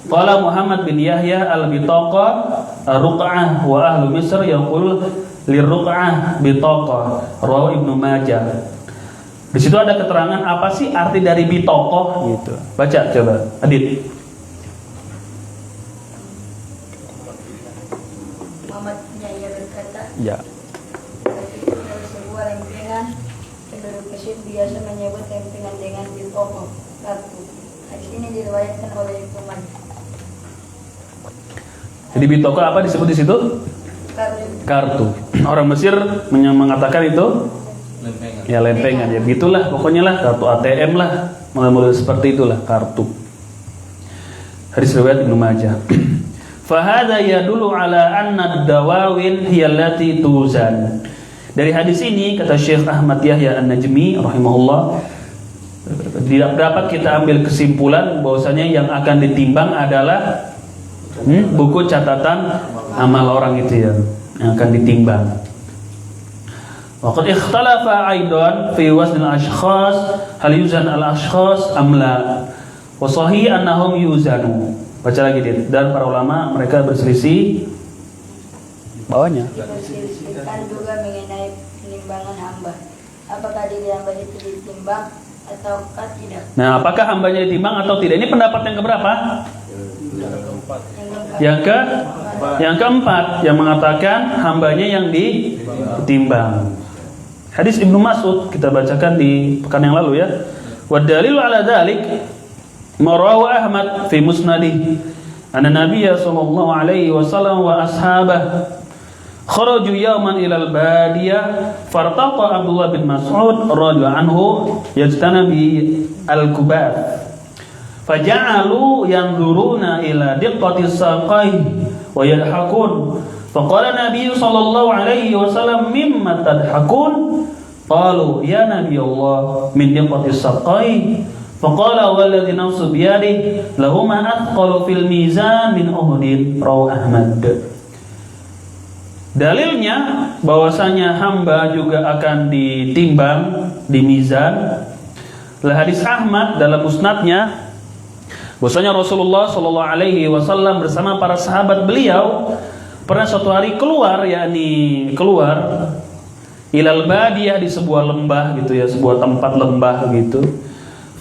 Qala Muhammad bin Yahya al-Bitaqa ar-ruq'ah wa ahlu Misr yaqul lirruq'ah bitaqah, rawahu Ibnu Majah. Di situ ada keterangan apa sih arti dari bitaqah gitu. Baca coba, Adit. Muhammad bin Yahya berkata, Ya. itu dari sebuah lempengan. Penduduk Mesir biasa menyebut lempengan dengan bitaqah, kartu. Hadis ini diriwayatkan oleh Ibnu Majah. Jadi bitaqah apa disebut di situ? Kartu. Orang Mesir mengatakan itu Lempengan. ya lempengan, ya begitulah pokoknya lah, kartu ATM lah, model-model seperti itulah kartu. Hadis riwayat Ibnu Majah. Fahadha yadullu ala anna ad-dawawin hiya allati tuzan. Dari hadis ini kata Syekh Ahmad Yahya An-Najmi rahimahullah, tidak dapat kita ambil kesimpulan bahwasanya yang akan ditimbang adalah buku catatan amal orang itu ya, yang akan ditimbang. Waqad ikhtalafa aidan fi wazn al-ashkhas, hal yuzan al-ashkhas am la, wa sahih annahum yuzanu. Baca lagi dia. Dan para ulama mereka berselisih bawahnya. Diperselisihkan juga mengenai penimbangan hamba. Apakah diri hamba itu ditimbang ataukah tidak? Nah, apakah hambanya ditimbang atau tidak? Ini pendapat yang keberapa? Yang keempat, yang mengatakan hambanya yang ditimbang. Hadis Ibnu Mas'ud kita bacakan di pekan yang lalu ya. Wa dalilu ala dzalik marahu Ahmad fi musnadih anna Nabiyya sallallahu alaihi wasallam wa ashabah kharaju yawman ila al-badiyah fartaqa Abdullah bin Mas'ud radhiyallahu anhu yajtanabi al-kubat faja'alu yanzuruna ila diqqati saqai wa yadhakun faqala Nabi sallallahu alaihi wasallam mimma tadhakun qalu ya Nabi Allah min diqqati saqai faqala walladhi nafsu biyadihi lahuma athqalu fil mizan min Uhudin, rawahu Ahmad. Dalilnya bahwasanya hamba juga akan ditimbang di mizan. Hadis Ahmad dalam musnadnya bahwasanya Rasulullah sallallahu alaihi wasallam bersama para sahabat beliau pernah suatu hari keluar ilal badiyah, di sebuah lembah gitu ya, sebuah tempat lembah gitu.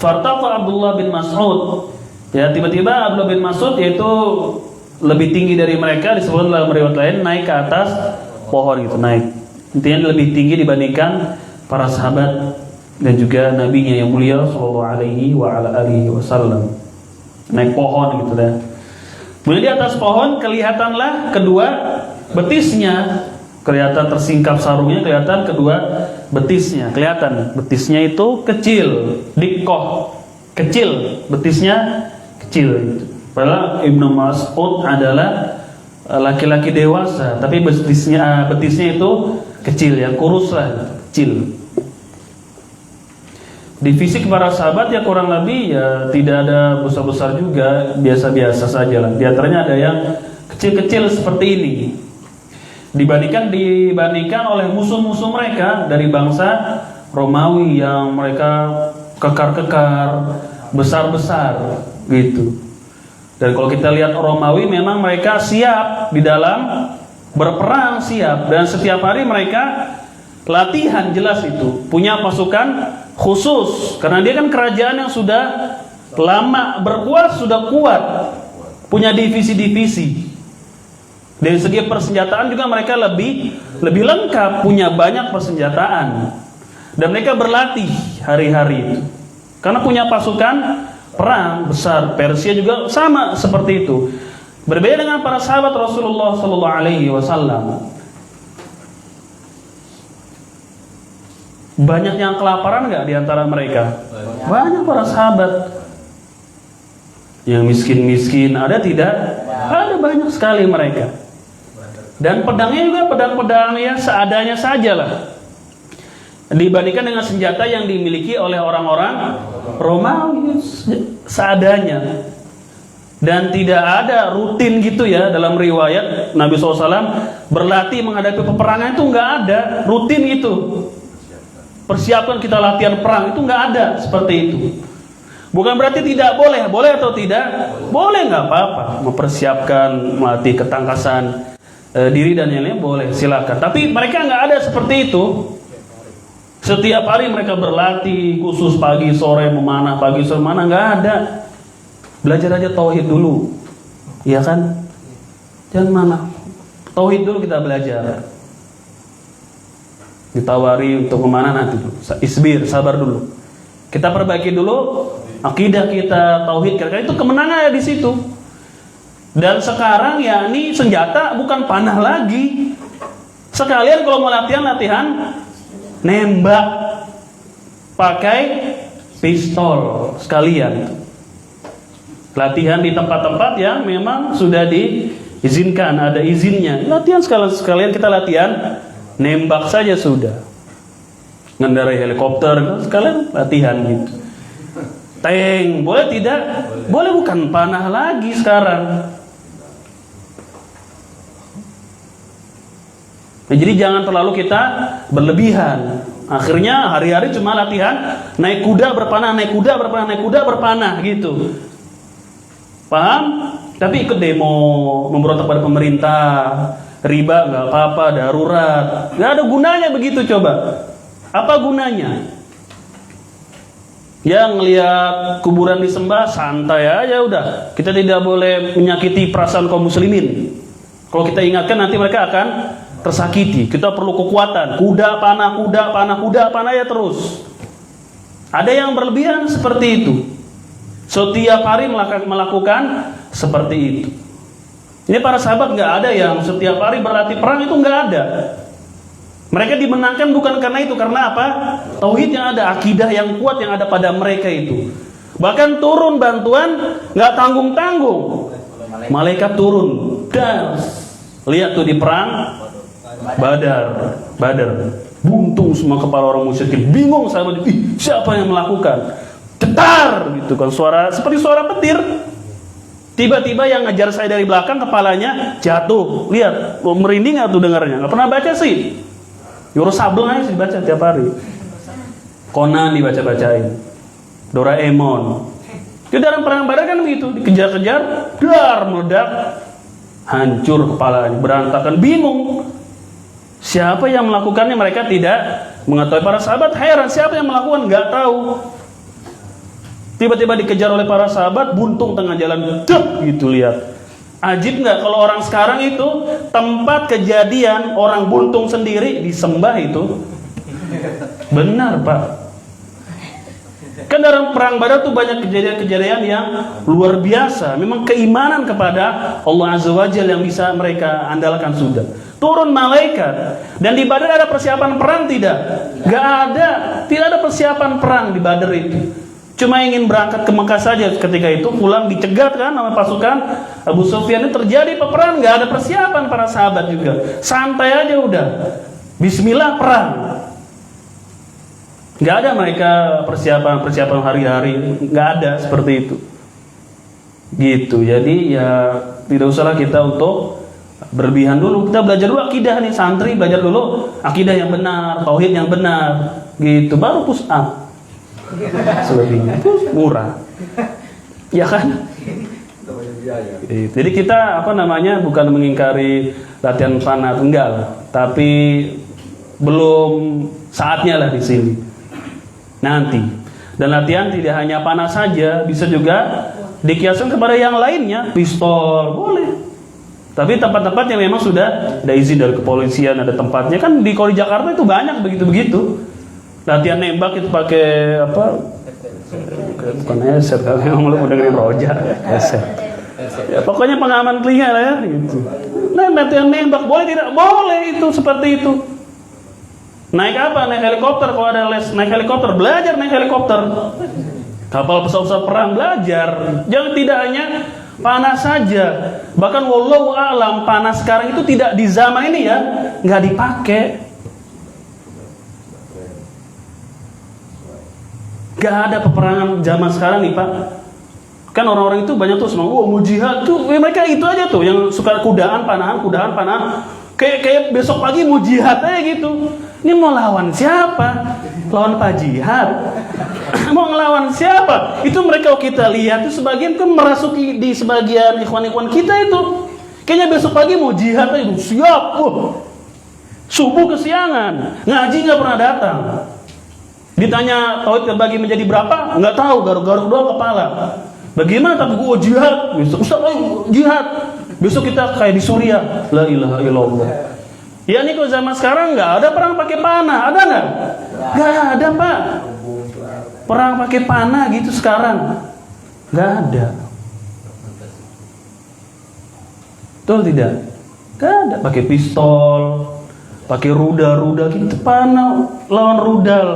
Fartaqa Abdullah bin Mas'ud. Ya, tiba-tiba Abdullah bin Mas'ud yaitu lebih tinggi dari mereka, disebut dalam riwayat lain naik ke atas pohon gitu, naik. Intinya lebih tinggi dibandingkan para sahabat dan juga nabinya yang mulia sallallahu alaihi wasallam. Naik pohon gitu dah. Kemudian di atas pohon kelihatanlah kedua betisnya, kelihatan tersingkap sarungnya, kelihatan kedua betisnya, kelihatan betisnya itu kecil, dikoh kecil, betisnya kecil. Padahal Ibnu Mas'ud adalah laki-laki dewasa, tapi betisnya itu kecil ya, kurus lah, kecil. Di fisik para sahabat ya kurang lebih ya tidak ada besar-besar juga, biasa-biasa saja lah. Di antaranya ada yang kecil-kecil seperti ini. Dibandingkan oleh musuh-musuh mereka dari bangsa Romawi yang mereka kekar-kekar, besar-besar gitu. Dan kalau kita lihat Romawi, memang mereka siap di dalam berperang, siap. Dan setiap hari mereka latihan, jelas itu. Punya pasukan khusus. Karena dia kan kerajaan yang sudah lama berkuasa, sudah kuat. Punya divisi-divisi. Dari segi persenjataan juga mereka lebih lengkap. Punya banyak persenjataan. Dan mereka berlatih hari-hari itu. Karena punya pasukan perang besar. Persia juga sama seperti itu. Berbeda dengan para sahabat Rasulullah sallallahu alaihi wasallam. Banyak yang kelaparan nggak di antara mereka? Banyak para sahabat. Yang miskin-miskin ada tidak? Ada banyak sekali mereka. Dan pedangnya juga pedang-pedang yang seadanya sajalah. Dibandingkan dengan senjata yang dimiliki oleh orang-orang Romawi, seadanya. Dan tidak ada rutin gitu ya. Dalam riwayat Nabi SAW berlatih menghadapi peperangan itu nggak ada rutin gitu. Persiapkan kita latihan perang, itu nggak ada seperti itu. Bukan berarti tidak boleh. Boleh atau tidak? Boleh, nggak apa-apa. Mempersiapkan, melatih ketangkasan diri dan yang lain boleh, silakan. Tapi mereka nggak ada seperti itu. Setiap hari mereka berlatih, khusus pagi sore memanah, pagi sore memanah, nggak ada. Belajar aja tauhid dulu, iya kan? Jangan mana, tauhid dulu kita belajar. Ditawari untuk memanah nanti dulu, isbir, sabar dulu. Kita perbaiki dulu akidah kita, tauhid kita, itu kemenangan ada di situ. Dan sekarang ya ini senjata bukan panah lagi. Sekalian kalau mau latihan nembak pakai pistol sekalian. Latihan di tempat-tempat yang memang sudah diizinkan, ada izinnya. Latihan sekalian kita latihan nembak saja sudah. Ngendarai helikopter sekalian latihan gitu. Tank boleh tidak? Boleh, bukan panah lagi sekarang. Nah, jadi jangan terlalu kita berlebihan. Akhirnya hari-hari cuma latihan naik kuda berpanah, naik kuda berpanah, naik kuda berpanah gitu. Paham? Tapi ikut demo, memberontak pada pemerintah, riba nggak apa-apa, darurat, nggak ada gunanya begitu. Coba, apa gunanya? Yang lihat kuburan disembah santai aja udah. Kita tidak boleh menyakiti perasaan kaum muslimin. Kalau kita ingatkan nanti mereka akan tersakiti. Kita perlu kekuatan. Kuda panah, kuda panah, kuda panah ya terus. Ada yang berlebihan seperti itu. Setiap hari melakukan seperti itu. Ini para sahabat nggak ada yang setiap hari berlatih perang, itu nggak ada. Mereka dimenangkan bukan karena itu, karena apa? Tauhid yang ada, akidah yang kuat yang ada pada mereka itu. Bahkan turun bantuan nggak tanggung-tanggung. Malaikat turun. Dan lihat tuh di perang Badar. Buntung semua kepala orang musyrikin. Bingung sahabat, siapa yang melakukan? Cetar gitu kan, suara seperti suara petir. Tiba-tiba yang ngejar saya dari belakang kepalanya jatuh. Lihat, merinding nggak tuh dengarnya? Nggak pernah baca sih. Yoro Sableng aja sih dibaca tiap hari. Conan dibaca-bacain. Doraemon. Di dalam perang Badar kan begitu, dikejar-kejar, dar meledak, hancur kepalanya, berantakan, bingung. Siapa yang melakukannya mereka tidak mengetahui. Para sahabat heran, siapa yang melakukan? Nggak tahu. Tiba-tiba dikejar oleh para sahabat, buntung tengah jalan, dep, gitu lihat. Ajib nggak kalau orang sekarang itu tempat kejadian orang buntung sendiri disembah itu? Benar Pak. Kan dalam perang Badar tuh banyak kejadian-kejadian yang luar biasa. Memang keimanan kepada Allah Azza wa Jalla yang bisa mereka andalkan sudah. Turun malaikat. Dan di Badar ada persiapan perang tidak? Gak ada. Tidak ada persiapan perang di Badar itu. Cuma ingin berangkat ke Mekah saja ketika itu, pulang dicegat kan sama pasukan Abu Sufyan. Ini terjadi peperangan, nggak ada persiapan para sahabat juga. Santai aja udah. Bismillah perang. Nggak ada mereka persiapan hari-hari, nggak ada seperti itu. Gitu. Jadi ya tidak usahlah kita untuk berlebihan dulu. Kita belajar dulu akidah nih, santri belajar dulu akidah yang benar, tauhid yang benar. Gitu baru push up. Selebihnya murah, ya kan? Jadi kita bukan mengingkari latihan panah tunggal, tapi belum saatnya lah di sini. Nanti. Dan latihan tidak hanya panah saja, bisa juga dikiaskan kepada yang lainnya, pistol boleh. Tapi tempat-tempat yang memang sudah ada izin dari kepolisian, ada tempatnya kan di Jakarta itu banyak begitu-begitu. Latihan nembak itu pakai bukan headset, kalau memang lu mau dengerin Roja headset. Ya, pokoknya pengaman telinga lah ya gitu. Nah, latihan nembak boleh tidak? Boleh itu seperti itu. Naik apa? Naik helikopter, kalau ada les naik helikopter, belajar naik helikopter. Kapal pesawat perang belajar. Jangan tidak hanya panah saja. Bahkan wallahu a'lam panah sekarang itu tidak di zaman ini ya, nggak dipakai. Nggak ada peperangan zaman sekarang nih Pak. Kan orang-orang itu banyak tuh semua, mau jihad tuh, mereka itu aja tuh yang suka kudaan panahan. Kayak besok pagi mau jihad aja gitu. Ini mau lawan siapa? Lawan Pak Jihad. Mau ngelawan siapa? Itu mereka kita lihat itu sebagian kan merasuki di sebagian ikhwan-ikhwan kita itu. Kayaknya besok pagi mau jihad aja, siap. Subuh kesiangan, ngaji nggak pernah datang. Ditanya tauhid terbagi menjadi berapa? Nggak tahu, garuk-garuk doang kepala. Bagaimana tapi gua jihad? Besok Ustaz, ayo jihad. Besok kita kayak di Suriah. La ilaha illallah. Ya nih kalau zaman sekarang nggak ada perang pakai panah, ada nggak? Nggak ada Pak. Perang pakai panah gitu sekarang nggak ada. Betul tidak? Nggak ada. Pakai pistol, pakai rudal gitu, panah lawan rudal.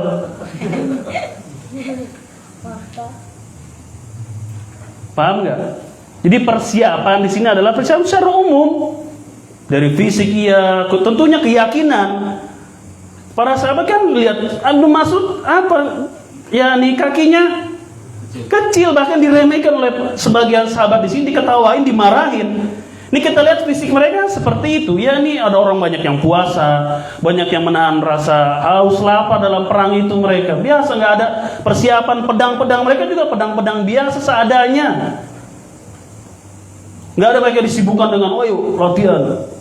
Paham nggak? Jadi persiapan di sini adalah persiapan secara umum. Dari fisik iya, tentunya keyakinan. Para sahabat kan lihat Ibnu Mas'ud apa? Ya nih kakinya kecil, bahkan diremehkan oleh sebagian sahabat di sini, diketawain, dimarahin. Ini kita lihat fisik mereka seperti itu. Ya nih ada orang banyak yang puasa, banyak yang menahan rasa haus lapar dalam perang itu mereka. Biasa nggak ada persiapan pedang-pedang, mereka juga pedang-pedang biasa seadanya. Nggak ada mereka disibukkan dengan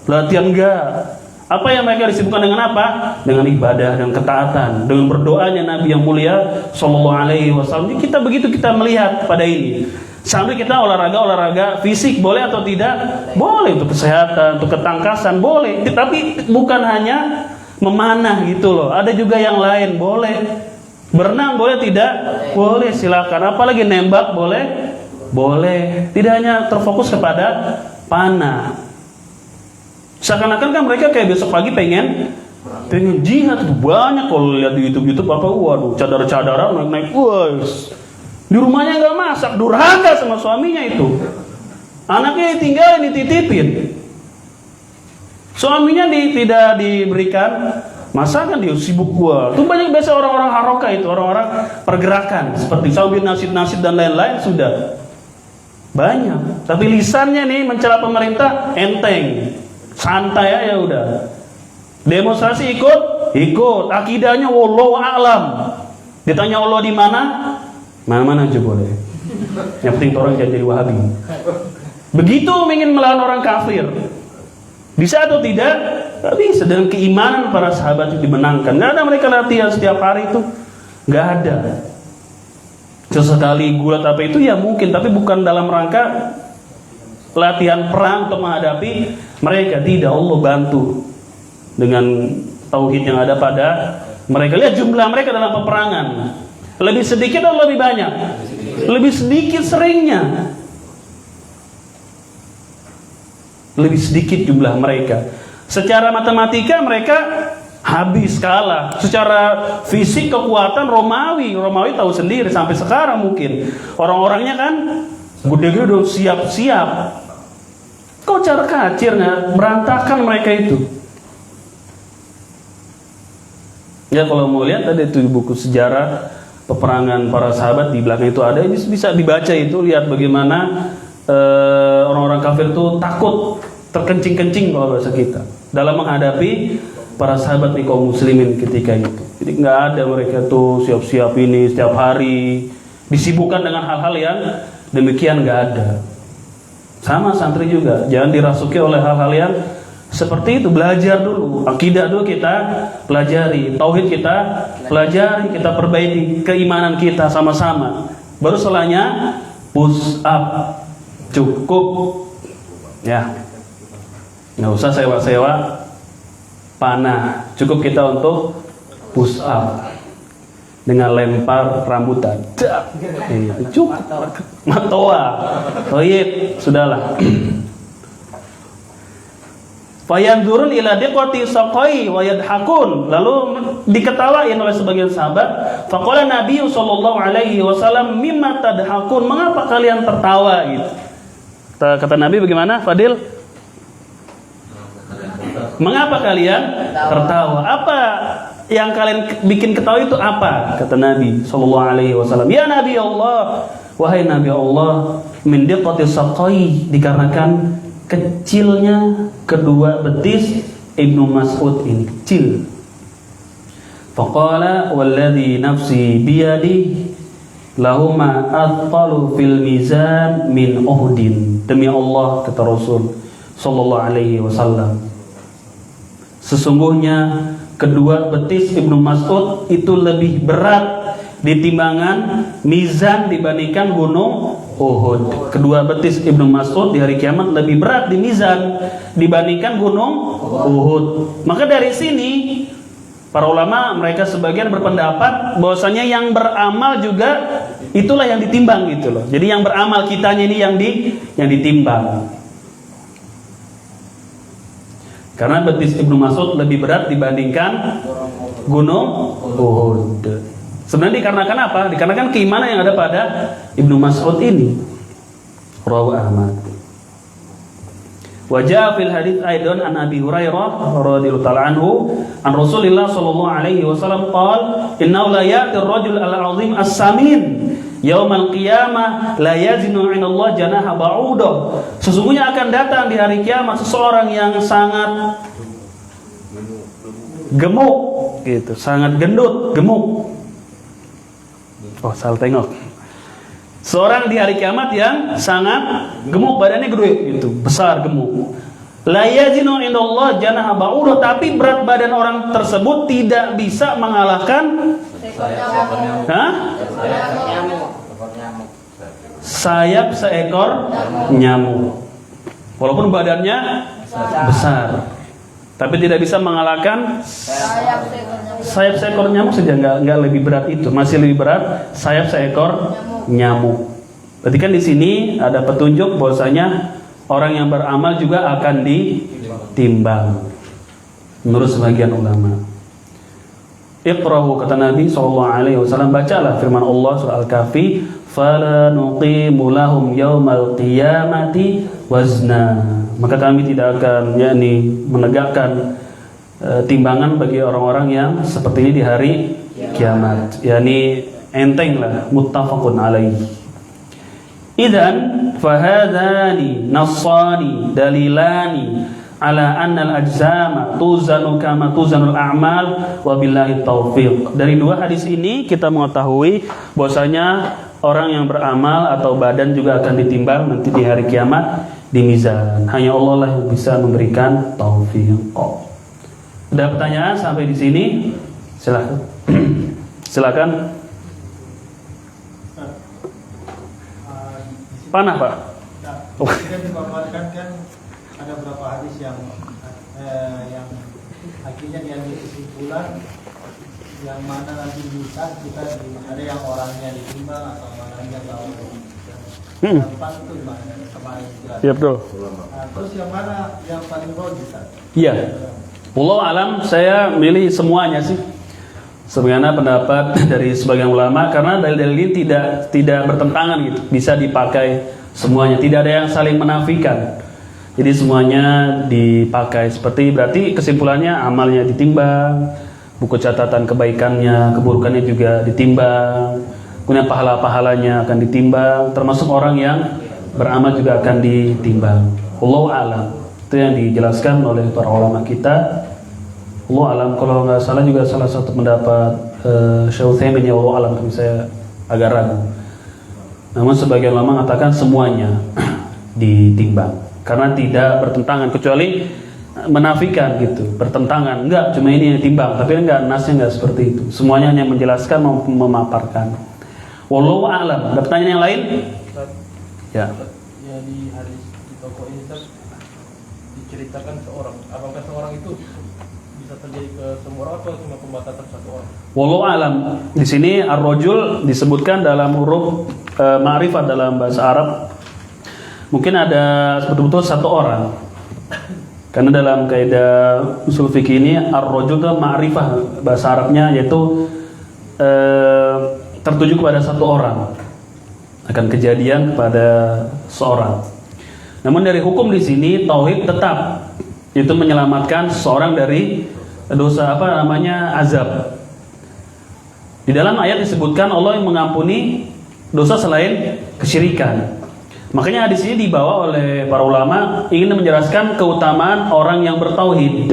latihan enggak. Apa yang mereka disibukkan dengan apa? Dengan ibadah dan ketaatan, dengan berdoanya Nabi yang mulia Sallallahu Alaihi Wasallam. Kita begitu kita melihat pada ini. Sampai kita olahraga fisik boleh atau tidak? Boleh, untuk kesehatan, untuk ketangkasan boleh. Tapi bukan hanya memanah gitu loh. Ada juga yang lain boleh. Berenang boleh tidak? Boleh, silakan. Apalagi nembak boleh? Boleh. Tidak hanya terfokus kepada panah. Seakan-akan kan mereka kayak besok pagi pengen jihad tuh banyak. Kalau lihat di YouTube apa, waduh, cadar-cadaran naik, di rumahnya nggak masak, durhaka sama suaminya itu. Anaknya ditinggalin, dititipin. Suaminya tidak diberikan masakan, dia sibuk Itu banyak biasa orang-orang haroka itu, orang-orang pergerakan seperti sambil nasid-nasid dan lain-lain sudah banyak. Tapi lisannya nih mencela pemerintah enteng. Santai aja udah. Demonstrasi ikut. Akidahnya wallahu a'lam. Ditanya Allah di mana? Mana aja boleh. Yang penting orang jangan jadi Wahabi. Begitu ingin melawan orang kafir. Bisa atau tidak? Gak bisa. Dengan keimanan para sahabat itu dimenangkan. Gak ada mereka latihan setiap hari itu. Gak ada. Sesekali gulat apa itu ya mungkin, tapi bukan dalam rangka latihan perang untuk menghadapi mereka. Tidak, Allah bantu dengan tauhid yang ada pada mereka. Lihat jumlah mereka dalam peperangan, lebih sedikit atau lebih banyak? Lebih sedikit seringnya. Lebih sedikit jumlah mereka. Secara matematika mereka habis kalah. Secara fisik kekuatan Romawi tahu sendiri sampai sekarang mungkin orang-orangnya kan gede-gede udah siap-siap. Kau cara kacirnya berantakan mereka itu. Ya kalau mau lihat ada itu buku sejarah peperangan para sahabat, di belakang itu ada, ini bisa dibaca itu, lihat bagaimana orang-orang kafir itu takut, terkencing-kencing kalau bahasa kita dalam menghadapi para sahabat nih kaum muslimin ketika itu. Jadi nggak ada mereka tuh siap-siap ini setiap hari disibukkan dengan hal-hal yang demikian, nggak ada. Sama santri juga, jangan dirasuki oleh hal-hal yang seperti itu. Belajar dulu, akidah dulu kita pelajari, tauhid kita pelajari, kita perbaiki keimanan kita sama-sama. Baru setelahnya push up, cukup ya, nggak usah sewa-sewa panah, cukup kita untuk push up dengan lempar rambutan. Cukup. Matoa. Toyib, sudahlah. Fayanzurun ila diqati saqai wa yadhakun. Lalu diketawain oleh sebagian sahabat. Faqala Nabi sallallahu alaihi wasallam, "Mimma tadhakun?" Mengapa kalian tertawa gitu? Kata Nabi bagaimana, Fadil? Mengapa kalian tertawa? Apa yang kalian bikin ketawa itu apa? Kata Nabi sallallahu alaihi wasallam, "Ya Nabi Allah, wahai Nabi Allah, min diqati saqai," dikarenakan kecilnya kedua betis Ibnu Mas'ud ini, kecil. Faqala walladhi nafsi biyadi lahuma athqalu fil mizan min Uhdin. Demi Allah, kata Rasul sallallahu alaihi wasallam, sesungguhnya kedua betis Ibnu Mas'ud itu lebih berat di timbangan mizan dibandingkan gunung Uhud. Kedua betis Ibnu Mas'ud di hari kiamat lebih berat di mizan dibandingkan gunung Uhud. Maka dari sini para ulama mereka sebagian berpendapat bahwasanya yang beramal juga itulah yang ditimbang gitu loh. Jadi yang beramal kitanya ini yang ditimbang. Karena betis Ibnu Mas'ud lebih berat dibandingkan gunung Uhud. Sebenarnya dikarenakan apa? Dikarenakan keimanan yang ada pada Ibnu Mas'ud ini. Rawahu Ahmad. Wa jaa fil hadits aidan an Abi Hurairah radhiyallahu ta'ala anhu an Rasulillah sallallahu alaihi wasallam qala innahu la ya'ti ar-rajul al-'azim as-samin yaumal qiyamah la yazinu 'inda Allah janaha ba'udah. Sesungguhnya akan datang di hari kiamat seseorang yang sangat gemuk gitu, sangat gendut, gemuk. Oh, salah tengok. Seorang di hari kiamat yang sangat gemuk, badannya gede gitu, besar, gemuk. La yazinu 'inda Allah janaha ba'udah, tapi berat badan orang tersebut tidak bisa mengalahkan sayap seekor nyamuk. Walaupun badannya besar, tapi tidak bisa mengalahkan sayap seekor nyamuk saja. Nggak lebih berat itu, masih lebih berat sayap seekor nyamuk. Berarti kan di sini ada petunjuk bahwasanya orang yang beramal juga akan ditimbang menurut sebagian ulama. Iqra'u, kata Nabi SAW, bacalah firman Allah surah Al-Kahfi, fala nuqimu lahum yaumal qiyamati wazna. Maka kami tidak akan menegakkan timbangan bagi orang-orang yang seperti ini di hari kiamat. Yani enteng lah, muttafaqun alaihi. Idzan fahadani nassani dalilani ala anna al-ajzama tuzanu kama tuzanul a'mal wa billahi taufiq. Dari dua hadis ini kita mengetahui bahwasanya orang yang beramal atau badan juga akan ditimbang nanti di hari kiamat di mizan. Hanya Allah lah yang bisa memberikan taufiq. Ada pertanyaan sampai di sini? Silakan. Silakan. Panah, Pak. Kan dipaparkan kan ada beberapa hadis yang akhirnya diambil kesimpulan yang mana nanti bisa kita ada yang orangnya ditimbang atau orangnya tahu. Tempat itu gimana kemarin jelas. Iya betul. Nah, terus yang mana yang paling logis? Iya. Wallahu alam, saya milih semuanya sih. Sebagaimana pendapat dari sebagian ulama, karena dalil-dalil ini tidak bertentangan gitu, bisa dipakai semuanya, tidak ada yang saling menafikan. Jadi semuanya dipakai, seperti berarti kesimpulannya amalnya ditimbang, buku catatan kebaikannya, keburukannya juga ditimbang, kemudian pahala-pahalanya akan ditimbang, termasuk orang yang beramal juga akan ditimbang. Wallahu a'lam. Itu yang dijelaskan oleh para ulama kita. Allah alam, kalau nggak salah juga salah satu pendapat Syekh Utsaimin, ya Allah alam, tapi saya agak ragu. Namun sebagian ulama mengatakan semuanya. ditimbang. Karena tidak bertentangan, kecuali menafikan gitu, bertentangan. Enggak, cuma ini yang ditimbang, tapi enggak, nasnya enggak seperti itu. Semuanya hanya menjelaskan, memaparkan. Wallahu a'lam. Ada pertanyaan yang lain? Ya. Ya, di hadis di toko ini Ustaz, diceritakan seorang. Apakah seorang itu bisa terjadi ke semua orang atau cuma pembatasan satu orang? Wallahu a'lam. Di sini ar-rajul disebutkan dalam huruf ma'rifat dalam bahasa Arab. Mungkin ada betul-betul satu orang. Karena dalam kaidah usul fikih ini ar-rajul itu ma'rifah bahasa Arabnya, yaitu tertuju kepada satu orang, akan kejadian kepada seorang. Namun dari hukum di sini tauhid tetap itu menyelamatkan seseorang dari dosa azab. Di dalam ayat disebutkan Allah yang mengampuni dosa selain kesyirikan. Makanya hadis ini dibawa oleh para ulama ingin menjelaskan keutamaan orang yang bertauhid.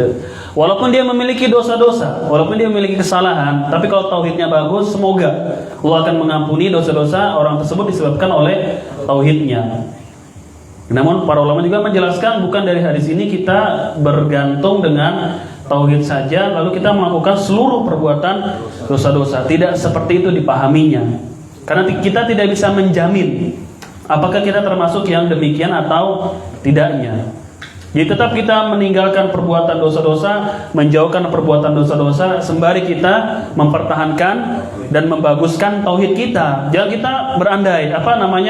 Walaupun dia memiliki dosa-dosa, walaupun dia memiliki kesalahan, tapi kalau tauhidnya bagus, semoga Allah akan mengampuni dosa-dosa orang tersebut disebabkan oleh tauhidnya. Namun para ulama juga menjelaskan bukan dari hadis ini kita bergantung dengan tauhid saja lalu kita melakukan seluruh perbuatan dosa-dosa. Tidak seperti itu dipahaminya. Karena kita tidak bisa menjamin apakah kita termasuk yang demikian atau tidaknya. Jadi tetap kita meninggalkan perbuatan dosa-dosa, menjauhkan perbuatan dosa-dosa sembari kita mempertahankan dan membaguskan tauhid kita. Jangan kita berandai,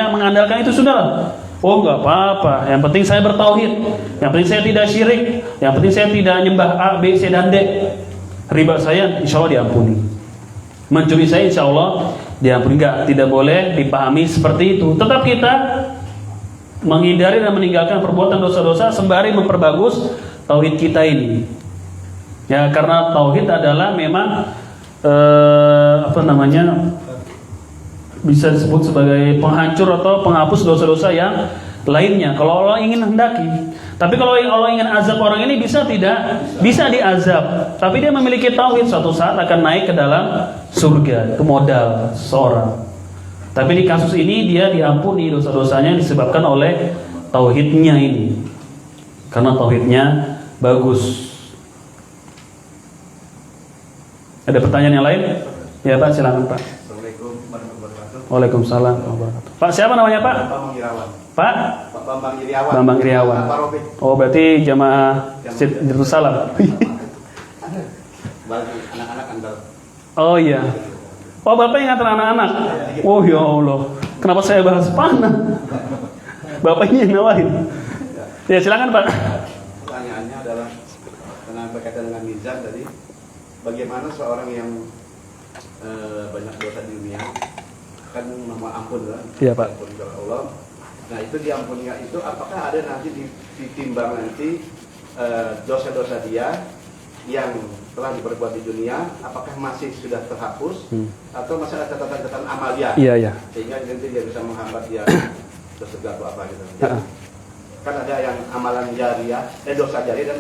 mengandalkan itu sudahlah. Oh enggak apa-apa, yang penting saya bertauhid, yang penting saya tidak syirik, yang penting saya tidak nyembah A, B, C, dan D. Riba saya insya Allah diampuni, mencuri saya insya Allah diampuni. Enggak, tidak boleh dipahami seperti itu. Tetap kita menghindari dan meninggalkan perbuatan dosa-dosa sembari memperbagus tauhid kita ini. Ya, karena tauhid adalah memang bisa disebut sebagai penghancur atau penghapus dosa-dosa yang lainnya kalau Allah ingin hendaki. Tapi kalau Allah ingin azab orang ini bisa tidak? Bisa diazab. Tapi dia memiliki tauhid, suatu saat akan naik ke dalam surga. Itu modal seorang. Tapi di kasus ini dia diampuni dosa-dosanya disebabkan oleh tauhidnya ini. Karena tauhidnya bagus. Ada pertanyaan yang lain? Ya Pak, silakan Pak. Assalamualaikum warahmatullahi wabarakatuh. Waalaikumsalam warahmatullahi wabarakatuh. Pak, siapa namanya Pak? Bambang Irawan. Pak? Pak Bambang Irawan. Bambang Iriawan. Pak Robi. Oh, berarti jamaah Jerusalem. Bagi anak-anak andal. Oh iya. Oh, Bapak ingat anak-anak? Oh ya Allah. Kenapa saya bahas panah? Bapaknya yang nawarin. Ya, silakan Pak. Pertanyaannya adalah berkaitan dengan mizan tadi. Bagaimana seorang yang banyak dosa di dunia kan mohon ampun lah. Iya, Pak. Ampun kepada Allah. Nah, itu diampuninya itu apakah ada nanti ditimbang nanti dosa-dosa dia yang telah diperbuat di dunia, apakah masih sudah terhapus atau masih ada catatan-catatan amal dia? Iya, iya. Sehingga nanti dia bisa menghambat dia ke surga atau apa gitu. Ya. Kan ada yang amalan jariah, dosa jariah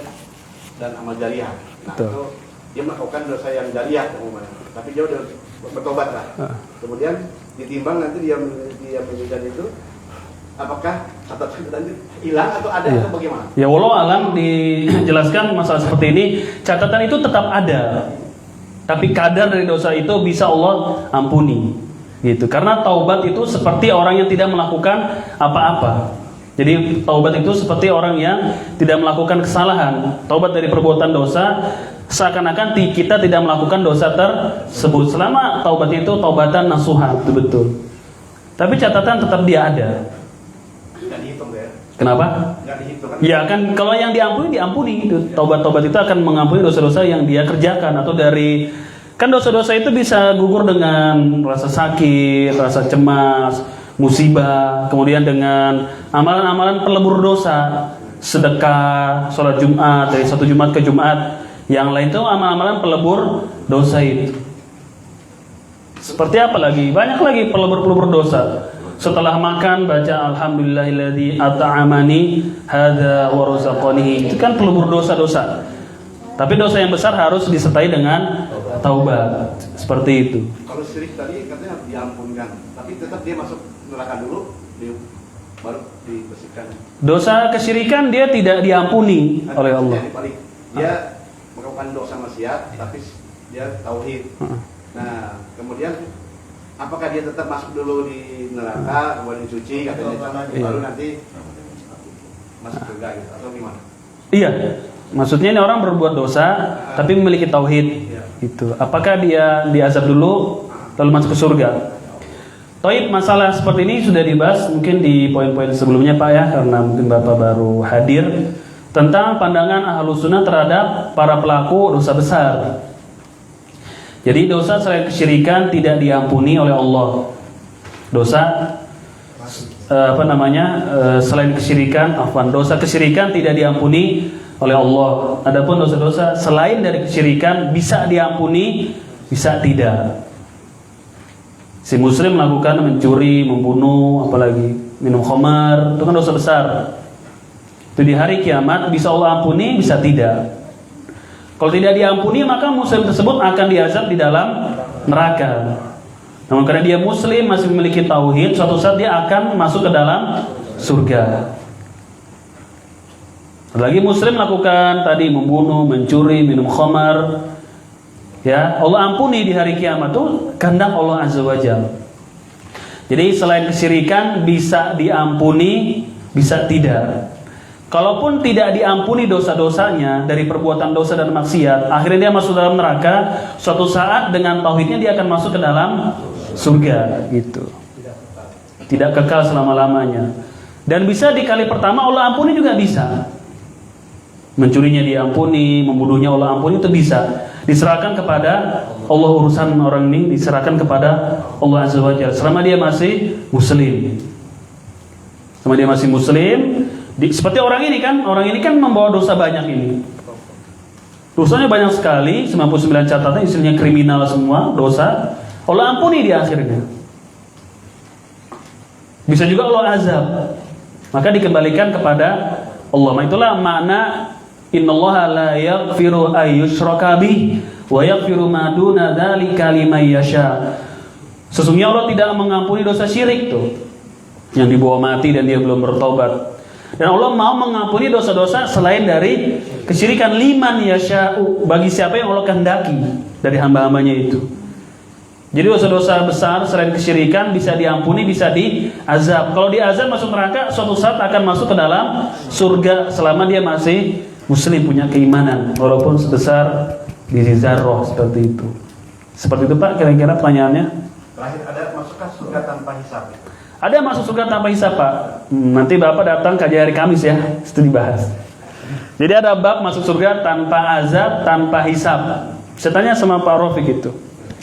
dan amal jariah. Nah, Betul. itu dia melakukan dosa yang jariah umumnya, tapi dia udah bertobat lah. Kemudian ditimbang nanti dia menyudah itu, apakah catatan hilang atau ada atau bagaimana? Ya, walau alam dijelaskan masalah seperti ini, catatan itu tetap ada. Tapi kadar dari dosa itu bisa Allah ampuni. Gitu. Karena taubat itu seperti orang yang tidak melakukan apa-apa. Jadi taubat itu seperti orang yang tidak melakukan kesalahan. Taubat dari perbuatan dosa seakan-akan kita tidak melakukan dosa tersebut. Selama taubatnya itu taubatan nasuha, betul. Tapi catatan tetap dia ada. Nggak dihitung ya? Kenapa? Nggak dihitung kan? Ya kan kalau yang diampuni itu. Taubat-taubat itu akan mengampuni dosa-dosa yang dia kerjakan. Atau dari, kan dosa-dosa itu bisa gugur dengan rasa sakit, rasa cemas, musibah, kemudian dengan amalan-amalan pelebur dosa, sedekah, sholat Jumat, dari satu Jumat ke Jumat. Yang lain itu amalan-amalan pelebur dosa itu. Seperti apa lagi? Banyak lagi pelebur-pelebur dosa. Setelah makan baca alhamdulillahilladzi at'amani hadza wa razaqani. Itu kan pelebur dosa-dosa. Tapi dosa yang besar harus disertai dengan taubat. Seperti itu. Kalau syirik tadi katanya diampunkan, tapi tetap dia masuk neraka dulu. baru dibersihkan. Dosa kesyirikan dia tidak diampuni oleh Allah. Dibalik. Dia melakukan dosa maksiat tapi dia tauhid. Nah, kemudian apakah dia tetap masuk dulu di neraka, kemudian dicuci katanya, baru nanti masuk surga gitu atau gimana? Iya. Maksudnya ini orang berbuat dosa tapi memiliki tauhid. Itu. Apakah dia diazab dulu lalu masuk ke surga? Taib, masalah seperti ini sudah dibahas mungkin di poin-poin sebelumnya Pak ya, karena mungkin Bapak baru hadir, tentang pandangan Ahlus Sunnah terhadap para pelaku dosa besar. Jadi dosa selain kesyirikan tidak diampuni oleh Allah. Dosa selain kesyirikan, dosa kesyirikan tidak diampuni oleh Allah. Adapun dosa-dosa selain dari kesyirikan bisa diampuni, bisa tidak. Si muslim melakukan mencuri, membunuh, apalagi minum khamar, itu kan dosa besar. Itu di hari kiamat bisa Allah ampuni, bisa tidak. Kalau tidak diampuni maka muslim tersebut akan diazab di dalam neraka. Namun karena dia muslim masih memiliki tauhid, suatu saat dia akan masuk ke dalam surga. Lagi muslim melakukan tadi membunuh, mencuri, minum khamar, ya Allah ampuni di hari kiamat tuh kehendak Allah Azza wa Jalla. Jadi selain kesyirikan bisa diampuni, bisa tidak. Kalaupun tidak diampuni dosa-dosanya dari perbuatan dosa dan maksiat, akhirnya dia masuk dalam neraka. Suatu saat dengan tauhidnya dia akan masuk ke dalam surga, gitu. Tidak kekal selama-lamanya. Dan bisa di kali pertama Allah ampuni juga bisa. Mencurinya diampuni, membunuhnya Allah ampuni, itu bisa. Diserahkan kepada Allah, urusan orang ini diserahkan kepada Allah Azza wa Jalla selama dia masih muslim. Selama dia masih muslim, seperti orang ini kan membawa dosa banyak ini. Dosanya banyak sekali, 99 catatan, isinya kriminal semua, dosa. Allah ampuni di akhirnya. Bisa juga Allah azab. Maka dikembalikan kepada Allah. Itulah makna innallaha la yaghfiru ayyushraka bih wa yaghfiru ma duna dzalika liman yasha. Sesungguhnya Allah tidak mengampuni dosa syirik tuh, yang dibawa mati dan dia belum bertobat. Dan Allah mau mengampuni dosa-dosa selain dari kesyirikan, liman yasha'u, bagi siapa yang Allah kehendaki dari hamba-hambanya itu. Jadi dosa-dosa besar selain kesyirikan bisa diampuni, bisa diazab. Kalau diazab masuk neraka, suatu saat akan masuk ke dalam surga selama dia masih muslim, punya keimanan, walaupun sebesar biji zarrah, seperti itu. Seperti itu Pak, kira-kira pertanyaannya. Terakhir, ada maksudkah surga tanpa hisab? Ada masuk surga tanpa hisab Pak. Nanti Bapak datang kajian hari Kamis ya, itu dibahas. Jadi ada bab masuk surga tanpa azab, tanpa hisab. Saya tanya sama Pak Rafiq itu,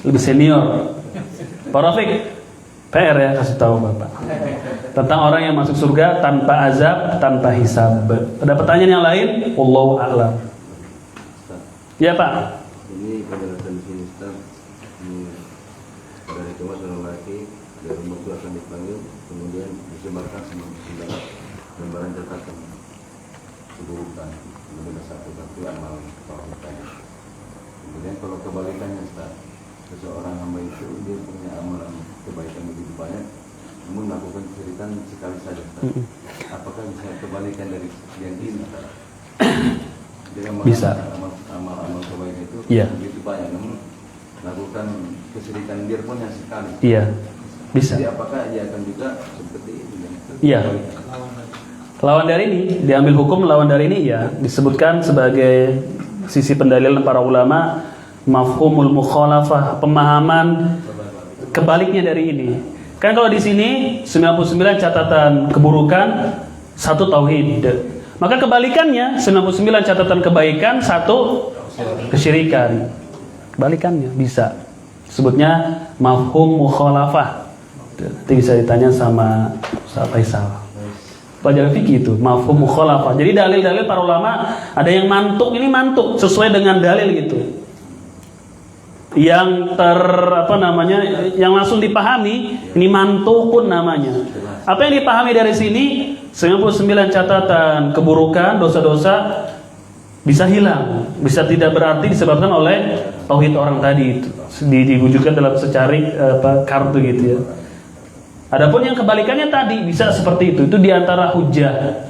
lebih senior. Pak Rafiq, PR ya, kasih tahu Bapak tentang orang yang masuk surga tanpa azab, tanpa hisab. Ada pertanyaan yang lain? Wallahu a'lam. Ya Pak. Ini penjelasan di sini Ustaz. Dari cuma seorang laki dari rumah itu akan dipanggil, kemudian disebarkan semua undangan lembaran catatan keburukan, kemudian satu-satu amal keburukan. Kemudian kalau kebalikannya Ustaz, seseorang hamba itu dia punya amalan kebaikan begitu banyak, namun melakukan kesyirikan sekali saja Ustaz. Apakah bisa kebalikan dari yang ini Ustaz? Bisa. Amal-amal kebaikan itu begitu banyak, namun lakukan kesyirikan biarpun yang sekali. Iya. Bisa. Jadi apakah dia akan juga seperti ini? Iya. Lawan dari ini diambil hukum, lawan dari ini ya disebutkan sebagai sisi pendalilan para ulama, mafhumul mukhalafah, pemahaman kebaliknya dari ini. Kan kalau di sini 99 catatan keburukan, 1 tauhid. Maka kebalikannya 99 catatan kebaikan, 1 kesyirikan. Kebalikannya bisa. Sebutnya mafhum mukhalafah. Nanti bisa ditanya sama Ustaz Faisal. Pelajaran fikih itu, mafhum mukhalafah. Jadi dalil-dalil para ulama ada yang mantuk, ini mantuk sesuai dengan dalil gitu. Yang yang langsung dipahami, ini mantukun namanya. Apa yang dipahami dari sini? 99 catatan keburukan, dosa-dosa bisa hilang, bisa tidak berarti disebabkan oleh tauhid orang tadi itu. Diwujudkan dalam secari kartu gitu ya. Adapun yang kebalikannya tadi bisa seperti itu diantara hujah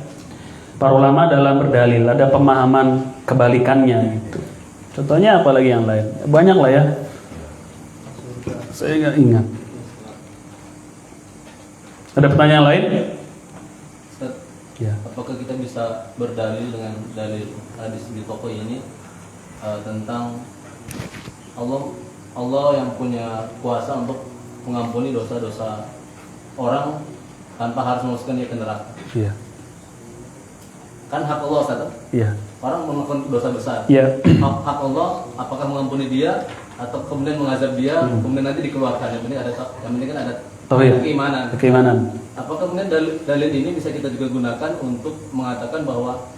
para ulama dalam berdalil, ada pemahaman kebalikannya gitu. Contohnya apa lagi yang lain? Banyak lah ya. Saya nggak ingat. Ada pertanyaan lain? Ustaz, Ya. apakah kita bisa berdalil dengan dalil hadis di toko ini tentang Allah yang punya kuasa untuk mengampuni dosa-dosa orang tanpa harus memasukkan dia ke neraka? Iya. Kan hak Allah, Ustaz. Iya. Orang melakukan dosa besar. Iya. Hak Allah apakah mengampuni dia atau kemudian mengazab dia, kemudian nanti dikeluarkan. Yang penting kan ada keimanan. Keimanan. Apakah kemudian dalil ini bisa kita juga gunakan untuk mengatakan bahwa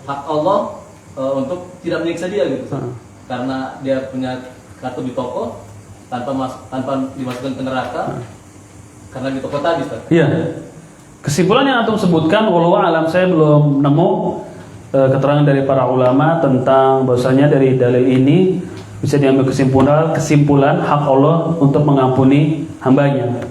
hak Allah untuk tidak menyiksa dia gitu, karena dia punya kartu di toko tanpa dimasukkan ke neraka karena di toko tadi, Ustaz. Iya. Kesimpulan yang antum sebutkan, wallahu alam, saya belum nemu keterangan dari para ulama tentang bahwasanya dari dalil ini bisa diambil kesimpulan hak Allah untuk mengampuni hambanya.